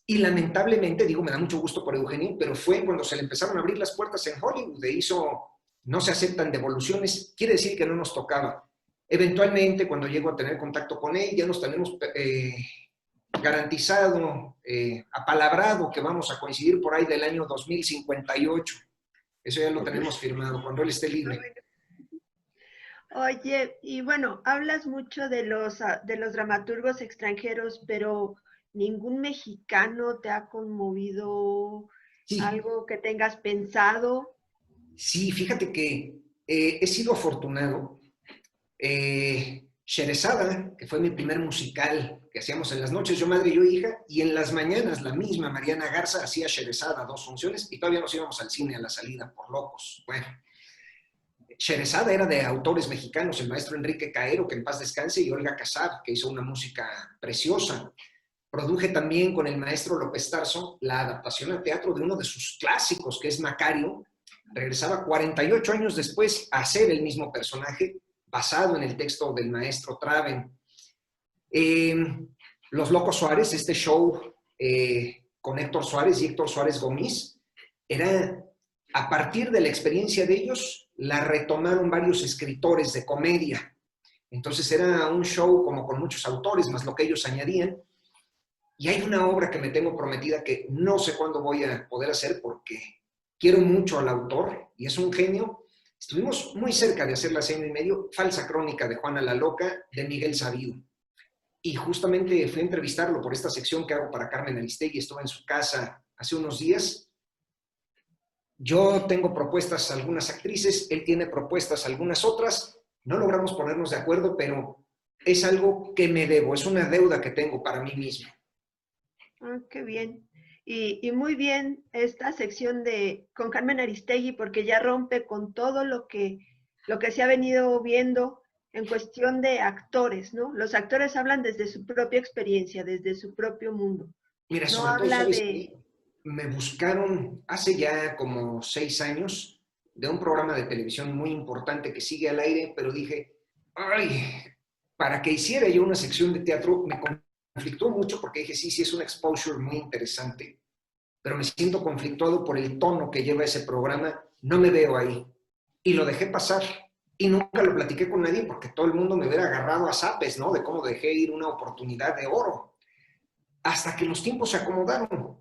Y lamentablemente, digo, me da mucho gusto por Eugenio, pero fue cuando se le empezaron a abrir las puertas en Hollywood e hizo No se aceptan devoluciones, quiere decir que no nos tocaba. Eventualmente, cuando llego a tener contacto con él, ya nos tenemos garantizado, apalabrado, que vamos a coincidir por ahí del año 2058. Eso ya lo tenemos firmado, cuando él esté libre. Oye, y bueno, hablas mucho de los dramaturgos extranjeros, pero ¿ningún mexicano te ha conmovido? Sí. ¿Algo que tengas pensado? Sí, fíjate que he sido afortunado. Sherezada, que fue mi primer musical que hacíamos en las noches, yo madre y yo hija, y en las mañanas la misma Mariana Garza hacía Sherezada, 2 funciones, y todavía nos íbamos al cine a la salida por locos. Bueno, Sherezada era de autores mexicanos, el maestro Enrique Caero, que en paz descanse, y Olga Casab, que hizo una música preciosa. Produje también con el maestro López Tarso la adaptación al teatro de uno de sus clásicos, que es Macario. Regresaba 48 años después a hacer el mismo personaje, basado en el texto del maestro Traven. Los Locos Suárez, este show con Héctor Suárez y Héctor Suárez Gómez, era a partir de la experiencia de ellos, la retomaron varios escritores de comedia. Entonces era un show como con muchos autores, más lo que ellos añadían. Y hay una obra que me tengo prometida que no sé cuándo voy a poder hacer porque quiero mucho al autor y es un genio. Estuvimos muy cerca de hacerla hace año y medio, Falsa Crónica de Juana la Loca, de Miguel Sabido. Y justamente fui a entrevistarlo por esta sección que hago para Carmen Aristegui. Estuve en su casa hace unos días. Yo tengo propuestas algunas actrices, él tiene propuestas algunas otras. No logramos ponernos de acuerdo, pero es algo que me debo, es una deuda que tengo para mí mismo. Ah, qué bien. Y muy bien esta sección con Carmen Aristegui, porque ya rompe con todo lo que se ha venido viendo en cuestión de actores, ¿no? Los actores hablan desde su propia experiencia, desde su propio mundo. Mira, No sobre todo, habla ¿sabes de... qué? Me buscaron hace ya como 6 años de un programa de televisión muy importante que sigue al aire, pero dije, ay, para que hiciera yo una sección de teatro me conflictó mucho porque dije, sí, es un exposure muy interesante, pero me siento conflictuado por el tono que lleva ese programa, no me veo ahí. Y lo dejé pasar. Y nunca lo platiqué con nadie porque todo el mundo me hubiera agarrado a zapes, ¿no? De cómo dejé ir una oportunidad de oro. Hasta que los tiempos se acomodaron.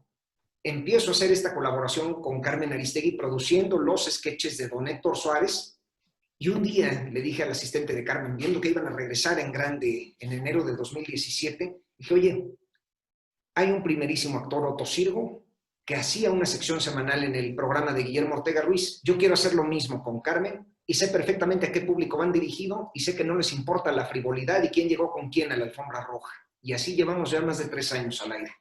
Empiezo a hacer esta colaboración con Carmen Aristegui, produciendo los sketches de Don Héctor Suárez. Y un día le dije al asistente de Carmen, viendo que iban a regresar en grande en enero de 2017, dije, oye, hay un primerísimo actor, Otto Sirgo, que hacía una sección semanal en el programa de Guillermo Ortega Ruiz. Yo quiero hacer lo mismo con Carmen y sé perfectamente a qué público van dirigido y sé que no les importa la frivolidad y quién llegó con quién a la alfombra roja. Y así llevamos ya más de 3 años al aire.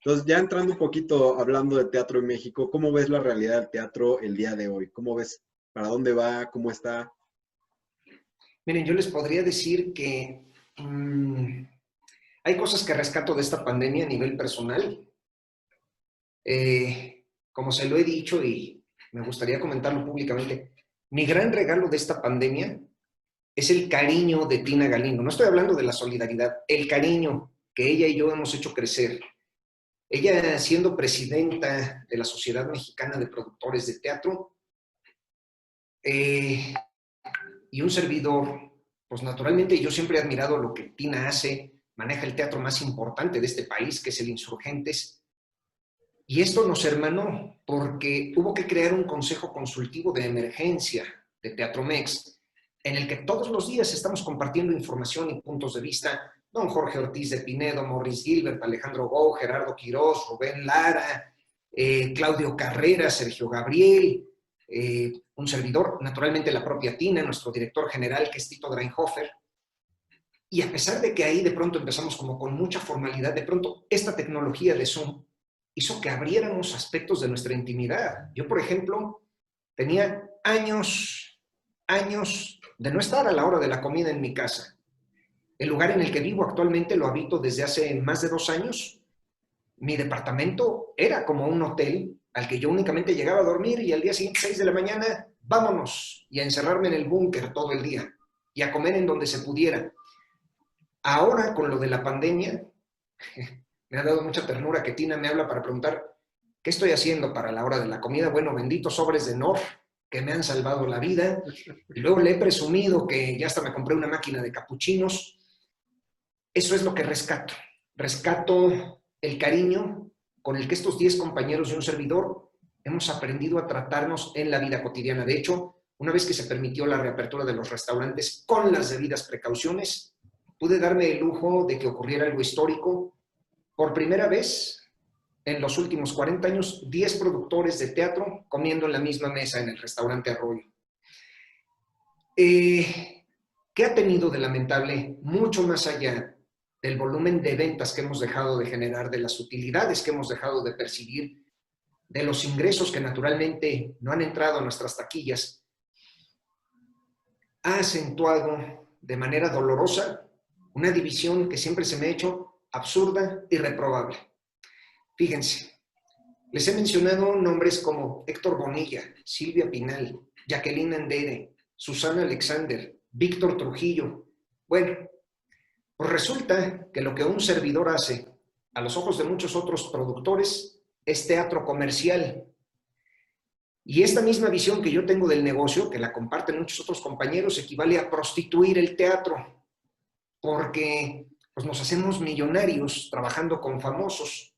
Entonces, ya entrando un poquito hablando de teatro en México, ¿cómo ves la realidad del teatro el día de hoy? ¿Cómo ves para dónde va? ¿Cómo está? Miren, yo les podría decir que hay cosas que rescato de esta pandemia a nivel personal. Como se lo he dicho y me gustaría comentarlo públicamente, mi gran regalo de esta pandemia es el cariño de Tina Galindo. No estoy hablando de la solidaridad, el cariño que ella y yo hemos hecho crecer. Ella, siendo presidenta de la Sociedad Mexicana de Productores de Teatro, y un servidor, pues naturalmente yo siempre he admirado lo que Tina hace, maneja el teatro más importante de este país, que es el Insurgentes, y esto nos hermanó porque hubo que crear un consejo consultivo de emergencia de Teatro Mex, en el que todos los días estamos compartiendo información y puntos de vista. Don Jorge Ortiz de Pinedo, Morris Gilbert, Alejandro Gou, Gerardo Quirós, Rubén Lara, Claudio Carrera, Sergio Gabriel, un servidor, naturalmente la propia Tina, nuestro director general, que es Tito Dreinhofer. Y a pesar de que ahí de pronto empezamos como con mucha formalidad, de pronto esta tecnología de Zoom hizo que abriéramos aspectos de nuestra intimidad. Yo, por ejemplo, tenía años de no estar a la hora de la comida en mi casa. El lugar en el que vivo actualmente lo habito desde hace más de 2 años. Mi departamento era como un hotel al que yo únicamente llegaba a dormir y al día siguiente, 6 de la mañana, vámonos, y a encerrarme en el búnker todo el día y a comer en donde se pudiera. Ahora, con lo de la pandemia, me ha dado mucha ternura que Tina me habla para preguntar qué estoy haciendo para la hora de la comida. Bueno, benditos sobres de Nor, que me han salvado la vida. Y luego le he presumido que ya hasta me compré una máquina de capuchinos. Eso es lo que rescato. Rescato el cariño con el que estos 10 compañeros y un servidor hemos aprendido a tratarnos en la vida cotidiana. De hecho, una vez que se permitió la reapertura de los restaurantes con las debidas precauciones, pude darme el lujo de que ocurriera algo histórico. Por primera vez en los últimos 40 años, 10 productores de teatro comiendo en la misma mesa en el restaurante Arroyo. ¿Qué ha tenido de lamentable? Mucho más allá del volumen de ventas que hemos dejado de generar, de las utilidades que hemos dejado de percibir, de los ingresos que naturalmente no han entrado a nuestras taquillas, ha acentuado de manera dolorosa una división que siempre se me ha hecho absurda y reprobable. Fíjense, les he mencionado nombres como Héctor Bonilla, Silvia Pinal, Jacqueline Andere, Susana Alexander, Víctor Trujillo. Bueno, pues resulta que lo que un servidor hace a los ojos de muchos otros productores es teatro comercial. Y esta misma visión que yo tengo del negocio, que la comparten muchos otros compañeros, equivale a prostituir el teatro. porque pues, nos hacemos millonarios trabajando con famosos.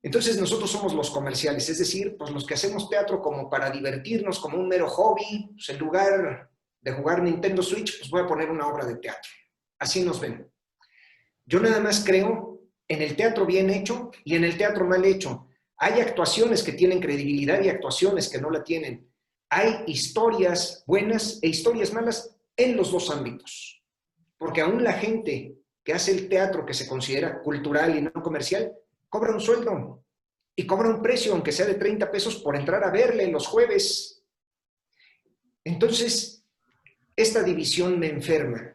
Entonces nosotros somos los comerciales, es decir, pues los que hacemos teatro como para divertirnos, como un mero hobby, pues en lugar de jugar Nintendo Switch, pues voy a poner una obra de teatro. Así nos ven. Yo nada más creo en el teatro bien hecho y en el teatro mal hecho. Hay actuaciones que tienen credibilidad y actuaciones que no la tienen. Hay historias buenas e historias malas en los dos ámbitos. Porque aún la gente que hace el teatro que se considera cultural y no comercial, cobra un sueldo y cobra un precio, aunque sea de 30 pesos, por entrar a verle los jueves. Entonces, esta división me enferma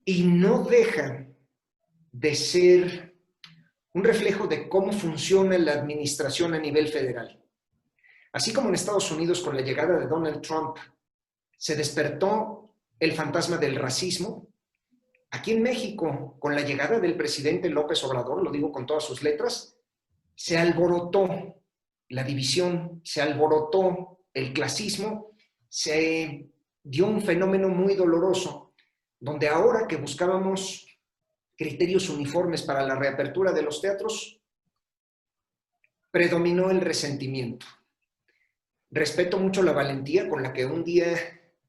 y no deja de ser un reflejo de cómo funciona la administración a nivel federal. Así como en Estados Unidos con la llegada de Donald Trump se despertó el fantasma del racismo, aquí en México, con la llegada del presidente López Obrador, lo digo con todas sus letras, se alborotó la división, se alborotó el clasismo, se dio un fenómeno muy doloroso, donde ahora que buscábamos criterios uniformes para la reapertura de los teatros, predominó el resentimiento. Respeto mucho la valentía con la que un día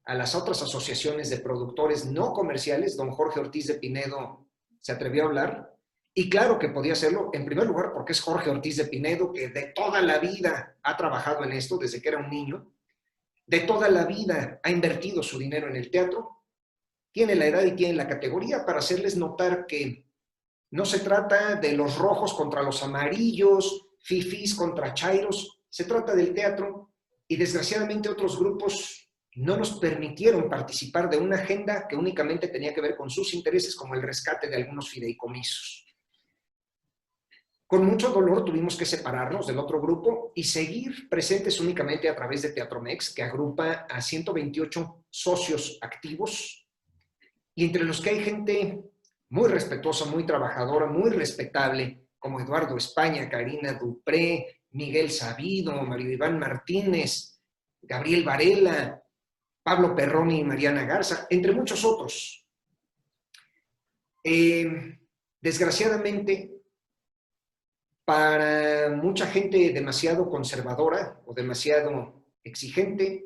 a las otras asociaciones de productores no comerciales, don Jorge Ortiz de Pinedo se atrevió a hablar, y claro que podía hacerlo, en primer lugar porque es Jorge Ortiz de Pinedo, que de toda la vida ha trabajado en esto desde que era un niño, de toda la vida ha invertido su dinero en el teatro, tiene la edad y tiene la categoría para hacerles notar que no se trata de los rojos contra los amarillos, fifís contra chairos, se trata del teatro y desgraciadamente otros grupos no nos permitieron participar de una agenda que únicamente tenía que ver con sus intereses, como el rescate de algunos fideicomisos. Con mucho dolor tuvimos que separarnos del otro grupo y seguir presentes únicamente a través de Teatromex, que agrupa a 128 socios activos, y entre los que hay gente muy respetuosa, muy trabajadora, muy respetable, como Eduardo España, Karina Dupré, Miguel Sabido, Mario Iván Martínez, Gabriel Varela, Pablo Perroni y Mariana Garza, entre muchos otros. Desgraciadamente, para mucha gente demasiado conservadora o demasiado exigente,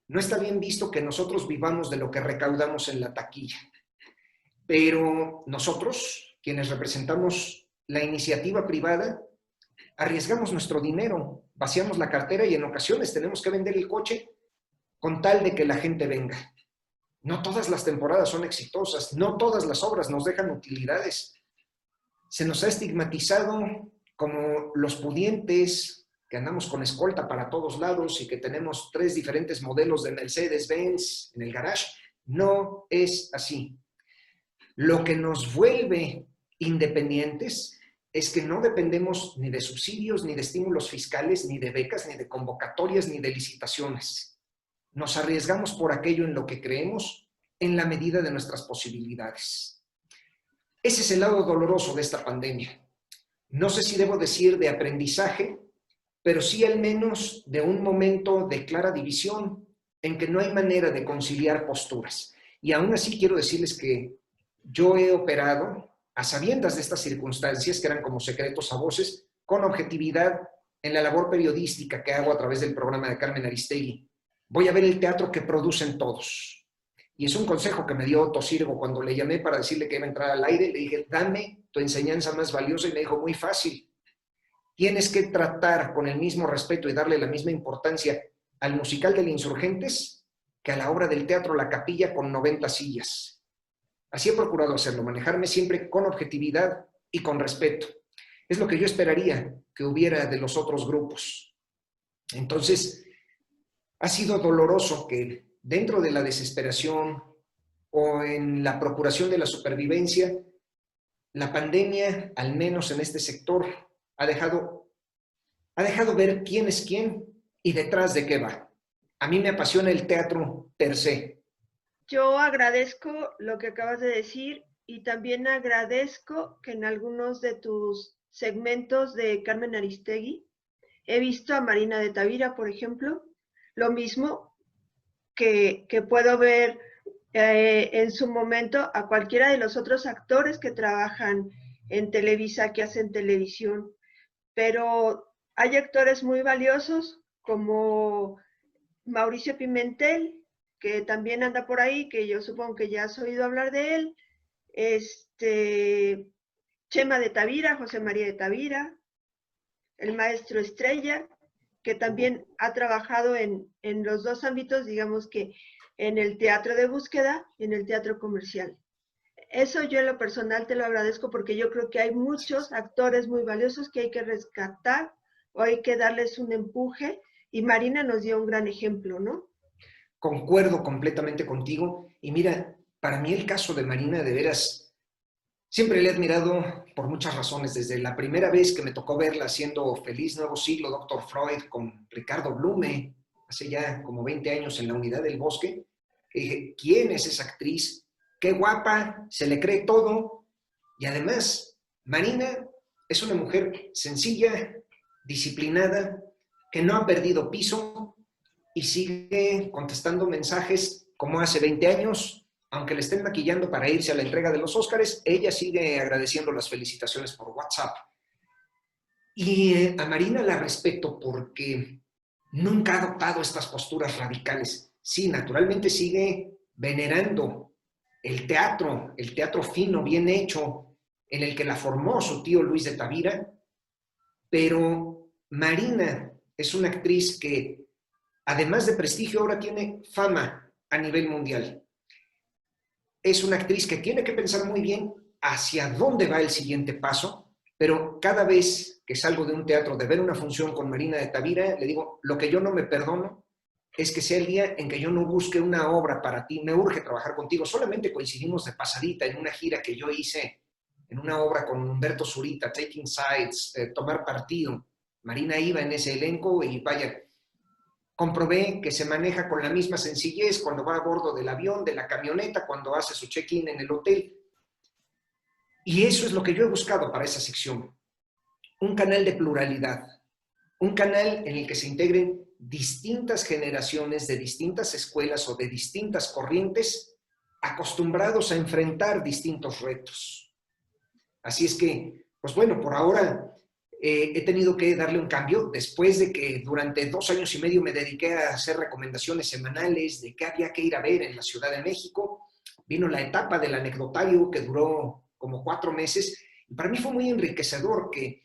no está bien visto que nosotros vivamos de lo que recaudamos en la taquilla. Pero nosotros, quienes representamos la iniciativa privada, arriesgamos nuestro dinero, vaciamos la cartera y en ocasiones tenemos que vender el coche con tal de que la gente venga. No todas las temporadas son exitosas, no todas las obras nos dejan utilidades. Se nos ha estigmatizado como los pudientes, que andamos con escolta para todos lados y que tenemos 3 diferentes modelos de Mercedes-Benz en el garage. No es así. Lo que nos vuelve independientes es que no dependemos ni de subsidios, ni de estímulos fiscales, ni de becas, ni de convocatorias, ni de licitaciones. Nos arriesgamos por aquello en lo que creemos en la medida de nuestras posibilidades. Ese es el lado doloroso de esta pandemia. No sé si debo decir de aprendizaje, pero sí al menos de un momento de clara división en que no hay manera de conciliar posturas. Y aún así quiero decirles que yo he operado a sabiendas de estas circunstancias que eran como secretos a voces, con objetividad en la labor periodística que hago a través del programa de Carmen Aristegui. Voy a ver el teatro que producen todos. Y es un consejo que me dio Otto Sirgo cuando le llamé para decirle que iba a entrar al aire. Le dije, dame tu enseñanza más valiosa, y me dijo, muy fácil. Tienes que tratar con el mismo respeto y darle la misma importancia al musical de Insurgentes que a la obra del teatro La Capilla con 90 sillas. Así he procurado hacerlo, manejarme siempre con objetividad y con respeto. Es lo que yo esperaría que hubiera de los otros grupos. Entonces, ha sido doloroso que dentro de la desesperación o en la procuración de la supervivencia, la pandemia, al menos en este sector, ha dejado ver quién es quién y detrás de qué va. A mí me apasiona el teatro per se. Yo agradezco lo que acabas de decir y también agradezco que en algunos de tus segmentos de Carmen Aristegui he visto a Marina de Tavira, por ejemplo, lo mismo que puedo ver en su momento a cualquiera de los otros actores que trabajan en Televisa, que hacen televisión. Pero hay actores muy valiosos como Mauricio Pimentel, que también anda por ahí, que yo supongo que ya has oído hablar de él. Chema de Tavira, José María de Tavira, el maestro Estrella, que también ha trabajado en los dos ámbitos, digamos que en el teatro de búsqueda y en el teatro comercial. Eso yo en lo personal te lo agradezco porque yo creo que hay muchos actores muy valiosos que hay que rescatar o hay que darles un empuje, y Marina nos dio un gran ejemplo, ¿no? Concuerdo completamente contigo. Y mira, para mí el caso de Marina, de veras, siempre le he admirado por muchas razones. Desde la primera vez que me tocó verla haciendo Feliz Nuevo Siglo, Dr. Freud, con Ricardo Blume, hace ya como 20 años en la Unidad del Bosque, que dije, ¿quién es esa actriz? Qué guapa, se le cree todo. Y además, Marina es una mujer sencilla, disciplinada, que no ha perdido piso y sigue contestando mensajes como hace 20 años. Aunque le estén maquillando para irse a la entrega de los Óscares, ella sigue agradeciendo las felicitaciones por WhatsApp. Y a Marina la respeto porque nunca ha adoptado estas posturas radicales. Sí, naturalmente sigue venerando el teatro fino, bien hecho, en el que la formó su tío Luis de Tavira, pero Marina es una actriz que, además de prestigio, ahora tiene fama a nivel mundial. Es una actriz que tiene que pensar muy bien hacia dónde va el siguiente paso, pero cada vez que salgo de un teatro de ver una función con Marina de Tavira, le digo, lo que yo no me perdono es que sea el día en que yo no busque una obra para ti, me urge trabajar contigo. Solamente coincidimos de pasadita en una gira que yo hice en una obra con Humberto Zurita, Taking Sides, Tomar Partido. Marina iba en ese elenco y vaya, comprobé que se maneja con la misma sencillez cuando va a bordo del avión, de la camioneta, cuando hace su check-in en el hotel. Y eso es lo que yo he buscado para esa sección. Un canal de pluralidad, un canal en el que se integren distintas generaciones de distintas escuelas o de distintas corrientes acostumbrados a enfrentar distintos retos. Así es que, pues bueno, por ahora he tenido que darle un cambio después de que durante 2 años y medio me dediqué a hacer recomendaciones semanales de qué había que ir a ver en la Ciudad de México. Vino la etapa del anecdotario que duró como 4 meses y para mí fue muy enriquecedor que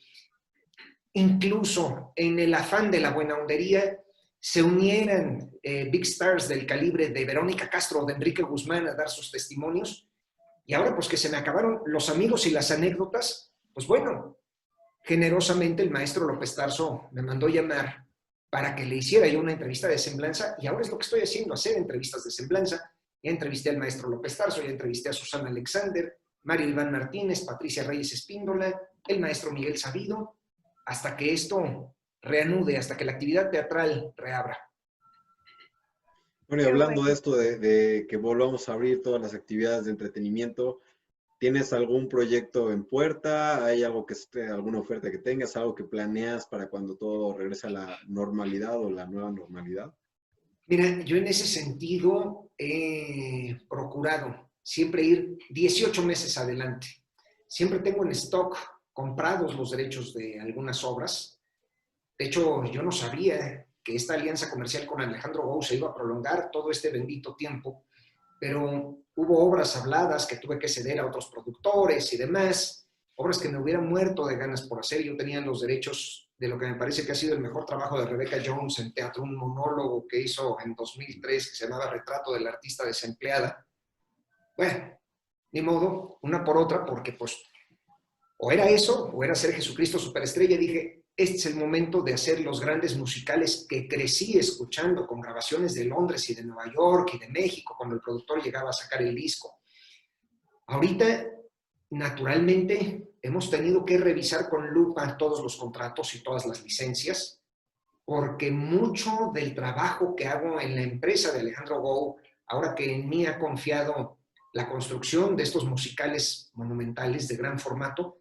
incluso en el afán de la buena hondería se unieran big stars del calibre de Verónica Castro o de Enrique Guzmán a dar sus testimonios. Y ahora pues que se me acabaron los amigos y las anécdotas, pues bueno, generosamente el maestro López Tarso me mandó llamar para que le hiciera yo una entrevista de semblanza y ahora es lo que estoy haciendo, hacer entrevistas de semblanza. Ya entrevisté al maestro López Tarso, ya entrevisté a Susana Alexander, Mario Iván Martínez, Patricia Reyes Espíndola, el maestro Miguel Sabido, hasta que esto reanude, hasta que la actividad teatral reabra. Bueno, y hablando de esto de que volvamos a abrir todas las actividades de entretenimiento, ¿tienes algún proyecto en puerta? ¿Hay algo que esté, alguna oferta que tengas, algo que planeas para cuando todo regrese a la normalidad o la nueva normalidad? Mira, yo en ese sentido he procurado siempre ir 18 meses adelante. Siempre tengo en stock comprados los derechos de algunas obras. De hecho, yo no sabía que esta alianza comercial con Alejandro Gou se iba a prolongar todo este bendito tiempo, pero hubo obras habladas que tuve que ceder a otros productores y demás, obras que me hubieran muerto de ganas por hacer. Yo tenía los derechos de lo que me parece que ha sido el mejor trabajo de Rebecca Jones en teatro, un monólogo que hizo en 2003 que se llamaba Retrato de la artista desempleada. Bueno, ni modo, una por otra, porque pues o era eso, o era ser Jesucristo Superestrella. Dije, este es el momento de hacer los grandes musicales que crecí escuchando con grabaciones de Londres y de Nueva York y de México cuando el productor llegaba a sacar el disco. Ahorita, naturalmente, hemos tenido que revisar con lupa todos los contratos y todas las licencias, porque mucho del trabajo que hago en la empresa de Alejandro Gou, ahora que en mí ha confiado la construcción de estos musicales monumentales de gran formato,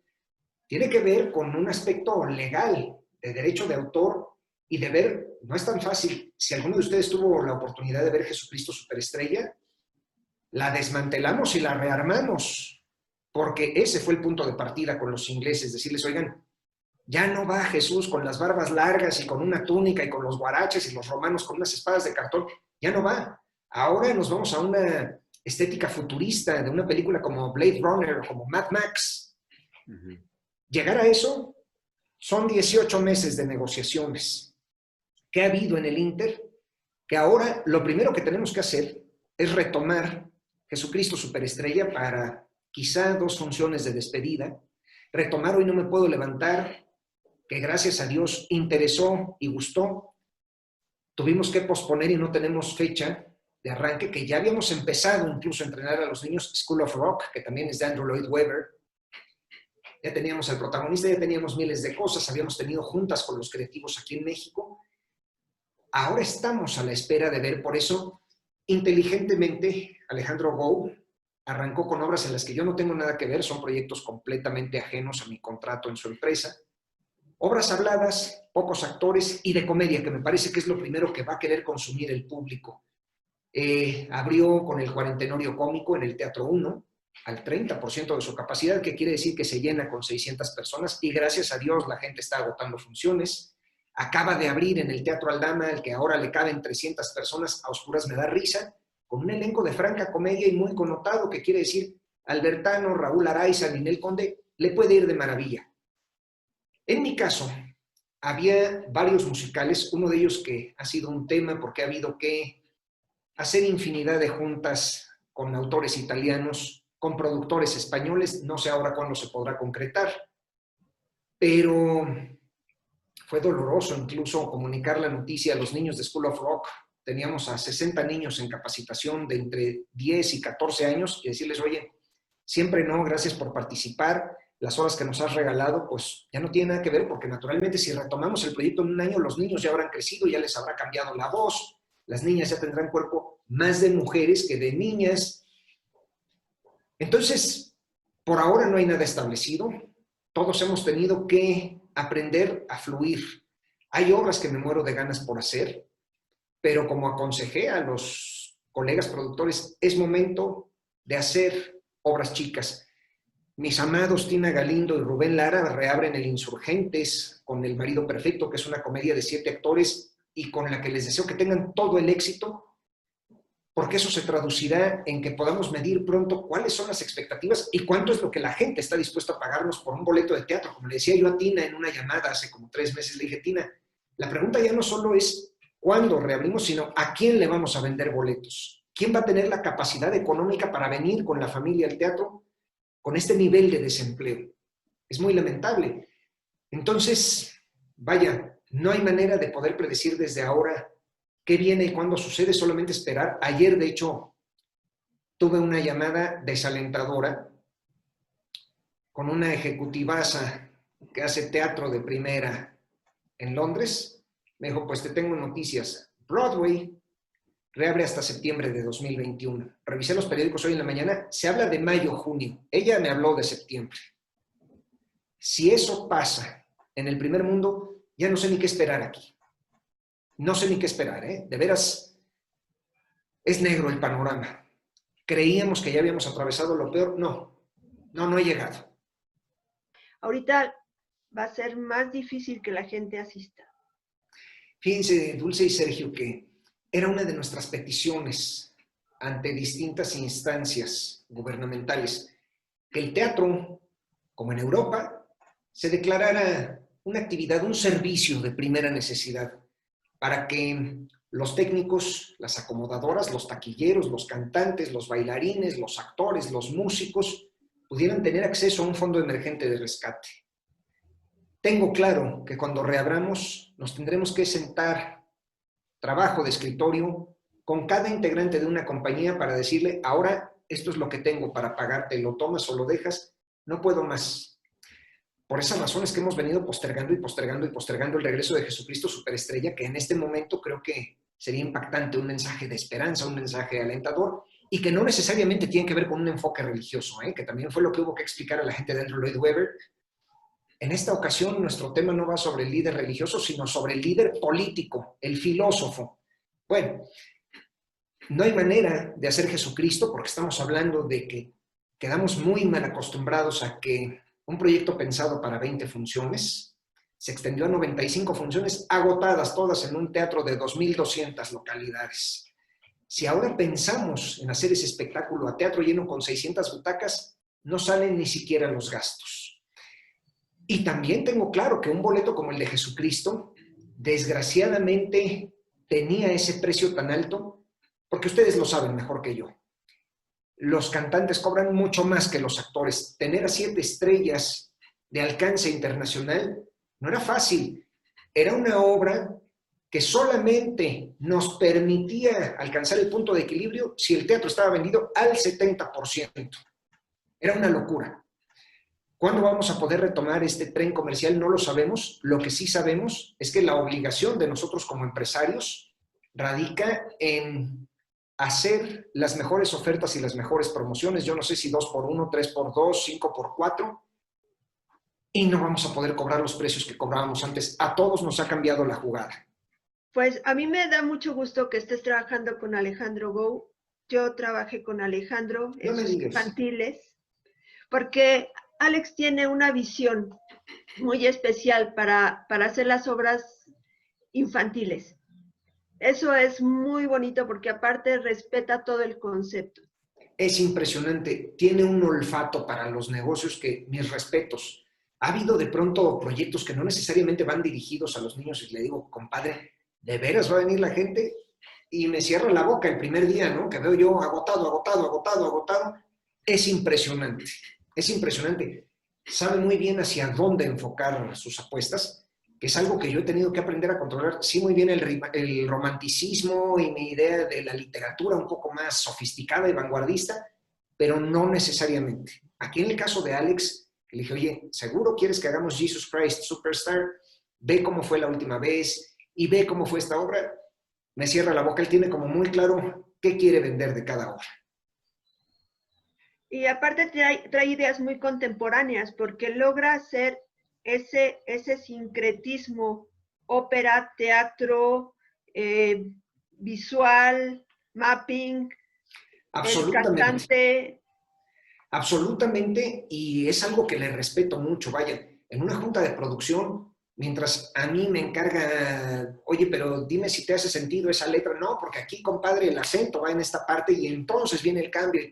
tiene que ver con un aspecto legal, de derecho de autor y de ver, no es tan fácil. Si alguno de ustedes tuvo la oportunidad de ver Jesucristo Superestrella, la desmantelamos y la rearmamos, porque ese fue el punto de partida con los ingleses, decirles, oigan, ya no va Jesús con las barbas largas y con una túnica y con los guaraches y los romanos con unas espadas de cartón, ya no va. Ahora nos vamos a una estética futurista de una película como Blade Runner, como Mad Max. Llegar a eso son 18 meses de negociaciones. ¿Qué ha habido en el Inter? Que ahora lo primero que tenemos que hacer es retomar Jesucristo Superestrella para quizá 2 funciones de despedida. Retomar Hoy no me puedo levantar, que gracias a Dios interesó y gustó. Tuvimos que posponer y no tenemos fecha de arranque, que ya habíamos empezado incluso a entrenar a los niños. School of Rock, que también es de Andrew Lloyd Webber. Ya teníamos al protagonista, ya teníamos miles de cosas, habíamos tenido juntas con los creativos aquí en México. Ahora estamos a la espera de ver, por eso, inteligentemente, Alejandro Gou arrancó con obras en las que yo no tengo nada que ver, son proyectos completamente ajenos a mi contrato en su empresa. Obras habladas, pocos actores y de comedia, que me parece que es lo primero que va a querer consumir el público. Abrió con el Cuarentenorio Cómico en el Teatro 1, al 30% de su capacidad, que quiere decir que se llena con 600 personas, y gracias a Dios la gente está agotando funciones. Acaba de abrir en el Teatro Aldama, al que ahora le caben 300 personas, A Oscuras me da risa, con un elenco de franca comedia y muy connotado, que quiere decir Albertano, Raúl Araiza, Ninel Conde, le puede ir de maravilla. En mi caso, había varios musicales, uno de ellos que ha sido un tema porque ha habido que hacer infinidad de juntas con autores italianos, con productores españoles, no sé ahora cuándo se podrá concretar, pero fue doloroso incluso comunicar la noticia a los niños de School of Rock. Teníamos a 60 niños en capacitación de entre 10 y 14 años y decirles, oye, siempre no, gracias por participar, las horas que nos has regalado, pues ya no tiene nada que ver, porque naturalmente si retomamos el proyecto en un año, los niños ya habrán crecido, ya les habrá cambiado la voz, las niñas ya tendrán cuerpo más de mujeres que de niñas. Entonces, por ahora no hay nada establecido, todos hemos tenido que aprender a fluir. Hay obras que me muero de ganas por hacer, pero como aconsejé a los colegas productores, es momento de hacer obras chicas. Mis amados Tina Galindo y Rubén Lara reabren El Insurgentes con El Marido Perfecto, que es una comedia de 7 actores y con la que les deseo que tengan todo el éxito, porque eso se traducirá en que podamos medir pronto cuáles son las expectativas y cuánto es lo que la gente está dispuesta a pagarnos por un boleto de teatro. Como le decía yo a Tina en una llamada hace como 3 meses, le dije, Tina, la pregunta ya no solo es cuándo reabrimos, sino a quién le vamos a vender boletos. ¿Quién va a tener la capacidad económica para venir con la familia al teatro con este nivel de desempleo? Es muy lamentable. Entonces, vaya, no hay manera de poder predecir desde ahora qué viene y cuándo sucede, solamente esperar. Ayer, de hecho, tuve una llamada desalentadora con una ejecutivaza que hace teatro de primera en Londres. Me dijo, pues te tengo noticias. Broadway reabre hasta septiembre de 2021. Revisé los periódicos hoy en la mañana, se habla de mayo, junio. Ella me habló de septiembre. Si eso pasa en el primer mundo, ya no sé ni qué esperar aquí. No sé ni qué esperar, ¿eh? De veras, es negro el panorama. Creíamos que ya habíamos atravesado lo peor. No he llegado. Ahorita va a ser más difícil que la gente asista. Fíjense, Dulce y Sergio, que era una de nuestras peticiones ante distintas instancias gubernamentales, que el teatro, como en Europa, se declarara una actividad, un servicio de primera necesidad, para que los técnicos, las acomodadoras, los taquilleros, los cantantes, los bailarines, los actores, los músicos, pudieran tener acceso a un fondo emergente de rescate. Tengo claro que cuando reabramos nos tendremos que sentar, trabajo de escritorio, con cada integrante de una compañía para decirle, ahora esto es lo que tengo para pagarte, lo tomas o lo dejas, no puedo más. Por esas razones que hemos venido postergando y postergando y postergando el regreso de Jesucristo Superestrella, que en este momento creo que sería impactante, un mensaje de esperanza, un mensaje alentador, y que no necesariamente tiene que ver con un enfoque religioso, que también fue lo que hubo que explicar a la gente de Andrew Lloyd Webber. En esta ocasión nuestro tema no va sobre el líder religioso, sino sobre el líder político, el filósofo. Bueno, No hay manera de hacer Jesucristo porque estamos hablando de que quedamos muy mal acostumbrados a que un proyecto pensado para 20 funciones se extendió a 95 funciones agotadas, todas en un teatro de 2,200 localidades. Si ahora pensamos en hacer ese espectáculo a teatro lleno con 600 butacas, no salen ni siquiera los gastos. Y también tengo claro que un boleto como el de Jesucristo, desgraciadamente, tenía ese precio tan alto, porque ustedes lo saben mejor que yo. Los cantantes cobran mucho más que los actores. Tener a 7 estrellas de alcance internacional no era fácil. Era una obra que solamente nos permitía alcanzar el punto de equilibrio si el teatro estaba vendido al 70%. Era una locura. ¿Cuándo vamos a poder retomar este tren comercial? No lo sabemos. Lo que sí sabemos es que la obligación de nosotros como empresarios radica en hacer las mejores ofertas y las mejores promociones. Yo no sé si 2x1, 3x2, 5x4, y no vamos a poder cobrar los precios que cobrábamos antes. A todos nos ha cambiado la jugada. Pues a mí me da mucho gusto que estés trabajando con Alejandro Gou. Yo trabajé con Alejandro en sus infantiles, porque Alex tiene una visión muy especial para hacer las obras infantiles. Eso es muy bonito porque aparte respeta todo el concepto. Es impresionante. Tiene un olfato para los negocios que, mis respetos. Ha habido de pronto proyectos que no necesariamente van dirigidos a los niños y le digo, compadre, ¿de veras va a venir la gente? Y me cierra la boca el primer día, ¿no? Que veo yo agotado. Es impresionante. Es impresionante. Sabe muy bien hacia dónde enfocar sus apuestas, que es algo que yo he tenido que aprender a controlar. Sí, muy bien el romanticismo y mi idea de la literatura un poco más sofisticada y vanguardista, pero no necesariamente. Aquí en el caso de Alex, le dije, oye, ¿seguro quieres que hagamos Jesus Christ Superstar? Ve cómo fue la última vez y ve cómo fue esta obra. Me cierra la boca. Él tiene como muy claro qué quiere vender de cada obra. Y aparte trae ideas muy contemporáneas porque logra hacer ese sincretismo, ópera, teatro, visual, mapping, el cantante. Absolutamente, y es algo que le respeto mucho. Vaya, en una junta de producción, mientras a mí me encarga, oye, pero dime si te hace sentido esa letra. No, porque aquí, compadre, el acento va en esta parte y entonces viene el cambio y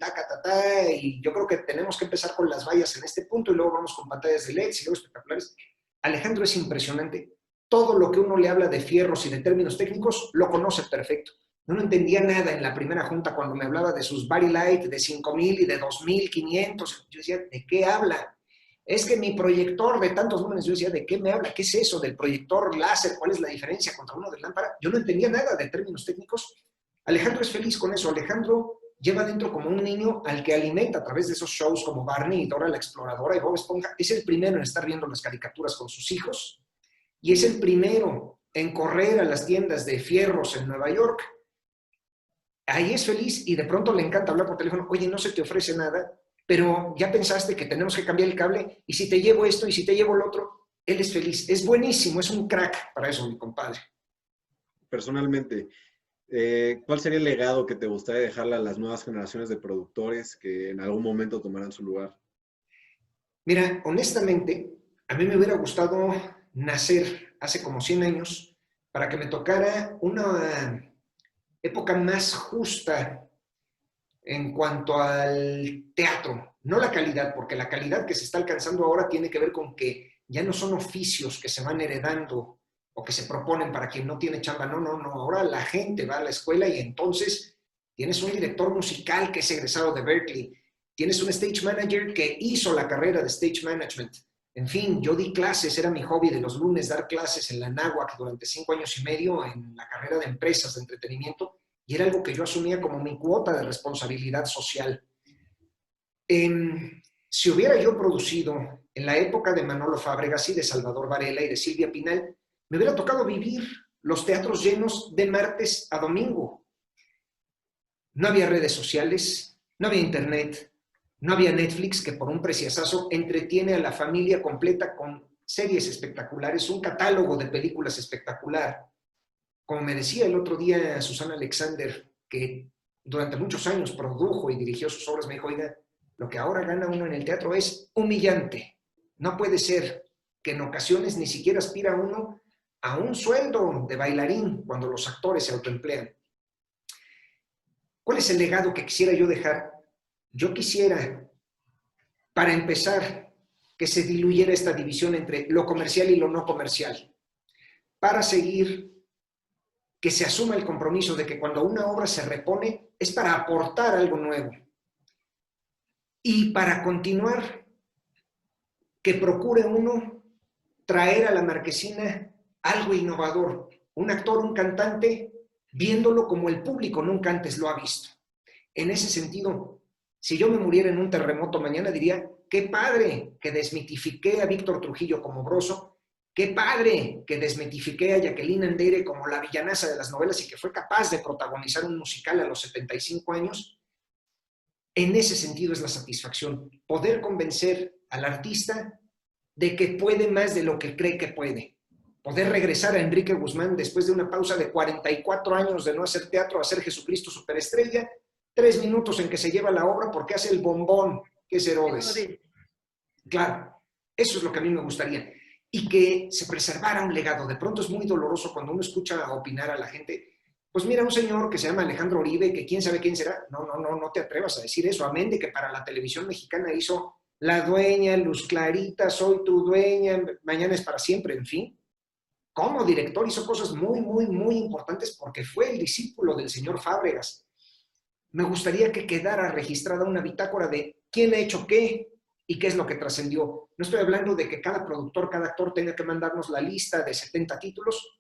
y yo creo que tenemos que empezar con las vallas en este punto y luego vamos con pantallas de LED y luego espectaculares. Alejandro es impresionante. Todo lo que uno le habla de fierros y de términos técnicos lo conoce perfecto. No entendía nada en la primera junta cuando me hablaba de sus Body Light de 5,000 y de 2,500. Yo decía, ¿de qué habla? Es que mi proyector de tantos números, yo decía, ¿de qué me habla? ¿Qué es eso del proyector láser? ¿Cuál es la diferencia contra uno de lámpara? Yo no entendía nada de términos técnicos. Alejandro es feliz con eso. Alejandro lleva dentro como un niño al que alimenta a través de esos shows como Barney y Dora la Exploradora y Bob Esponja. Es el primero en estar viendo las caricaturas con sus hijos y es el primero en correr a las tiendas de fierros en Nueva York. Ahí es feliz y de pronto le encanta hablar por teléfono. Oye, no se te ofrece nada, pero ya pensaste que tenemos que cambiar el cable y si te llevo esto y si te llevo lo otro. Él es feliz, es buenísimo, es un crack para eso, mi compadre. Personalmente, ¿cuál sería el legado que te gustaría dejarle a las nuevas generaciones de productores que en algún momento tomarán su lugar? Mira, honestamente, a mí me hubiera gustado nacer hace como 100 años para que me tocara una época más justa en cuanto al teatro. No la calidad, porque la calidad que se está alcanzando ahora tiene que ver con que ya no son oficios que se van heredando o que se proponen para quien no tiene chamba. No. Ahora la gente va a la escuela y entonces tienes un director musical que es egresado de Berkeley, tienes un stage manager que hizo la carrera de stage management. En fin, yo di clases, era mi hobby de los lunes dar clases en la Anáhuac durante 5 años y medio en la carrera de empresas de entretenimiento y era algo que yo asumía como mi cuota de responsabilidad social. Si hubiera yo producido en la época de Manolo Fábregas y de Salvador Varela y de Silvia Pinal, me hubiera tocado vivir los teatros llenos de martes a domingo. No había redes sociales, no había internet, no había Netflix, que por un preciazazo entretiene a la familia completa con series espectaculares, un catálogo de películas espectacular. Como me decía el otro día Susana Alexander, que durante muchos años produjo y dirigió sus obras, me dijo, oiga, lo que ahora gana uno en el teatro es humillante. No puede ser que en ocasiones ni siquiera aspira uno a un sueldo de bailarín cuando los actores se autoemplean. ¿Cuál es el legado que quisiera yo dejar? Yo quisiera, para empezar, que se diluyera esta división entre lo comercial y lo no comercial. Para seguir, que se asuma el compromiso de que cuando una obra se repone es para aportar algo nuevo. Y para continuar, que procure uno traer a la marquesina algo innovador. Un actor, un cantante, viéndolo como el público nunca antes lo ha visto. En ese sentido, si yo me muriera en un terremoto mañana, diría, qué padre que desmitifiqué a Víctor Trujillo como Broso, qué padre que desmitifiqué a Jacqueline Andere como la villanaza de las novelas y que fue capaz de protagonizar un musical a los 75 años. En ese sentido es la satisfacción, poder convencer al artista de que puede más de lo que cree que puede. Poder regresar a Enrique Guzmán después de una pausa de 44 años de no hacer teatro, a hacer Jesucristo Superestrella, 3 minutos en que se lleva la obra porque hace el bombón que es Herodes. Claro, eso es lo que a mí me gustaría. Y que se preservara un legado. De pronto es muy doloroso cuando uno escucha opinar a la gente. Pues mira, un señor que se llama Alejandro Uribe, que quién sabe quién será. No te atrevas a decir eso. Amén de que para la televisión mexicana hizo La Dueña, Luz Clarita, Soy tu dueña, Mañana es para siempre, en fin. Como director hizo cosas muy, muy, muy importantes porque fue el discípulo del señor Fábregas. Me gustaría que quedara registrada una bitácora de quién ha hecho qué y qué es lo que trascendió. No estoy hablando de que cada productor, cada actor tenga que mandarnos la lista de 70 títulos.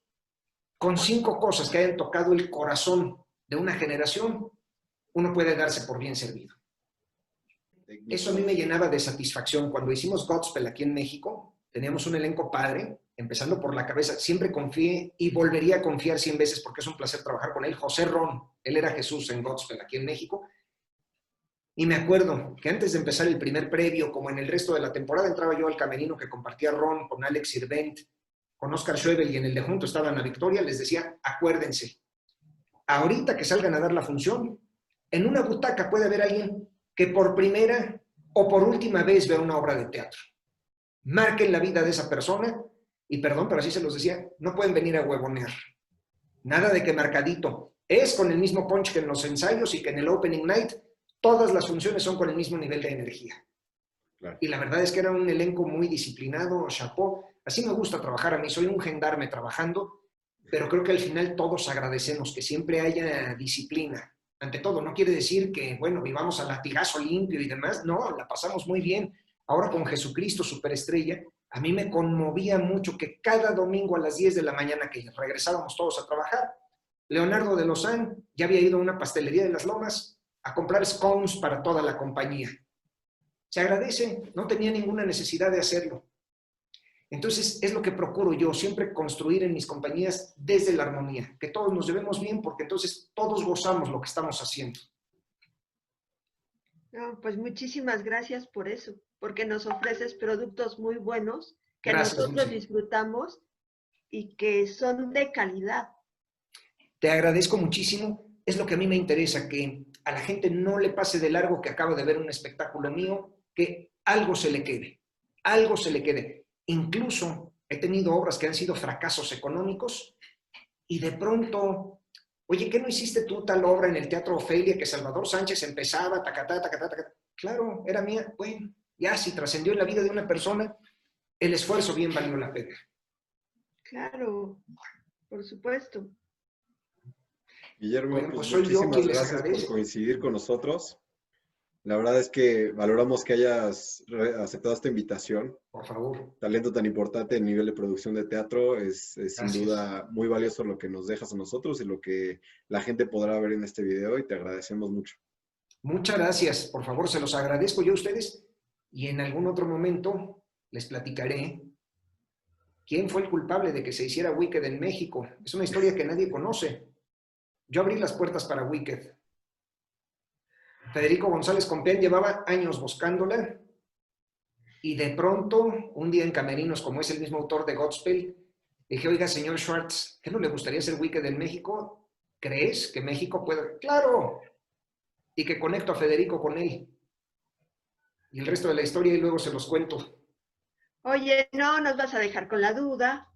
Con 5 cosas que hayan tocado el corazón de una generación, uno puede darse por bien servido. Eso a mí me llenaba de satisfacción. Cuando hicimos Godspell aquí en México, teníamos un elenco padre, empezando por la cabeza. Siempre confié y volvería a confiar 100 veces porque es un placer trabajar con él. José Ron, él era Jesús en Godspell aquí en México. Y me acuerdo que antes de empezar el primer previo, como en el resto de la temporada, entraba yo al camerino que compartía Ron con Alex Sirvent, con Oscar Schwebel, y en el de junto estaba Ana Victoria. Les decía, acuérdense, ahorita que salgan a dar la función, en una butaca puede haber alguien que por primera o por última vez vea una obra de teatro. Marquen la vida de esa persona y, perdón, pero así se los decía, no pueden venir a huevonear. Nada de que marcadito. Es con el mismo punch que en los ensayos y que en el opening night. Todas las funciones son con el mismo nivel de energía. Claro. Y la verdad es que era un elenco muy disciplinado, chapeau. Así me gusta trabajar a mí. Soy un gendarme trabajando, pero creo que al final todos agradecemos que siempre haya disciplina. Ante todo, no quiere decir que, bueno, vivamos a latigazo limpio y demás. No, la pasamos muy bien. Ahora con Jesucristo Superestrella, a mí me conmovía mucho que cada domingo a las 10 de la mañana que regresábamos todos a trabajar, Leonardo de Lozán ya había ido a una pastelería de Las Lomas a comprar scones para toda la compañía. Se agradece, no tenía ninguna necesidad de hacerlo. Entonces, es lo que procuro yo, siempre construir en mis compañías desde la armonía, que todos nos llevemos bien, porque entonces todos gozamos lo que estamos haciendo. No, pues muchísimas gracias por eso, porque nos ofreces productos muy buenos que Gracias, nosotros Lucy. disfrutamos y que son de calidad. Te agradezco muchísimo. Es lo que a mí me interesa, que a la gente no le pase de largo que acaba de ver un espectáculo mío, que algo se le quede, algo se le quede. Incluso he tenido obras que han sido fracasos económicos y de pronto, oye, ¿qué no hiciste tú tal obra en el Teatro Ofelia que Salvador Sánchez empezaba, tacatá, tacatá, tacatá? Claro, era mía. Bueno, ya si trascendió en la vida de una persona, el esfuerzo bien valió la pena. Claro, por supuesto. Guillermo, Bueno, pues soy yo muchísimas quien les gracias por agradece. coincidir con nosotros. La verdad es que valoramos que hayas aceptado esta invitación. Por favor. Talento tan importante a nivel de producción de teatro es sin duda muy valioso lo que nos dejas a nosotros y lo que la gente podrá ver en este video, y te agradecemos mucho. Muchas gracias. Por favor, se los agradezco yo a ustedes y en algún otro momento les platicaré quién fue el culpable de que se hiciera Wicked en México. Es una historia que nadie conoce. Yo abrí las puertas para Wicked. Federico González Compeán llevaba años buscándola y de pronto, un día en Camerinos, como es el mismo autor de Godspell, dije, oiga, señor Schwartz, ¿qué no le gustaría hacer Wicked en México? ¿Crees que México puede? ¡Claro! y que conecto a Federico con él. Y el resto de la historia y luego se los cuento. Oye, no nos vas a dejar con la duda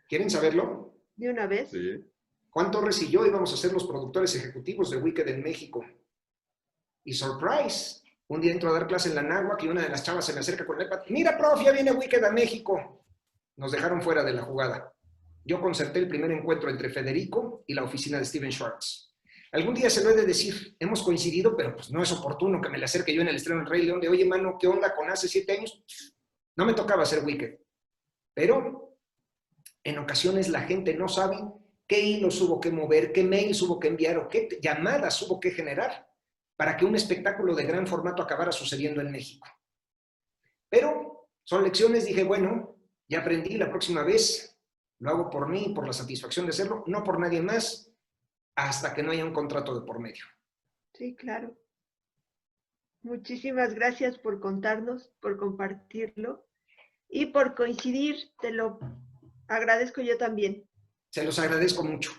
¿Quieren saberlo? de una vez. Sí. Juan Torres y yo íbamos a ser los productores ejecutivos de Wicked en México. Y surprise, un día entro a dar clase en la Náhuac y una de las chavas se me acerca con el iPad. Mira, prof, ya viene Wicked a México. Nos dejaron fuera de la jugada. Yo concerté el primer encuentro entre Federico y la oficina de Steven Schwartz. Algún día se lo he de decir, hemos coincidido, pero pues no es oportuno que me le acerque yo en el estreno del Rey León de, oye, mano, ¿qué onda con hace 7 años? No me tocaba hacer Wicked. Pero en ocasiones la gente no sabe qué hilos hubo que mover, qué mails hubo que enviar o qué llamadas hubo que generar para que un espectáculo de gran formato acabara sucediendo en México. Pero son lecciones, dije, bueno, ya aprendí, la próxima vez lo hago por mí, por la satisfacción de hacerlo, no por nadie más, hasta que no haya un contrato de por medio. Sí, claro. Muchísimas gracias por contarnos, por compartirlo y por coincidir. Te lo agradezco yo también. Se los agradezco mucho.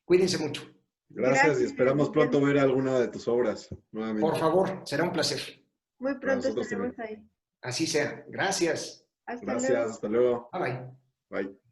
Cuídense mucho. Gracias y esperamos pronto ver alguna de tus obras nuevamente. Por favor, será un placer. Muy pronto nosotros estaremos también. ahí. Así sea. Gracias. Hasta Gracias, luego. hasta luego. Bye bye. Bye.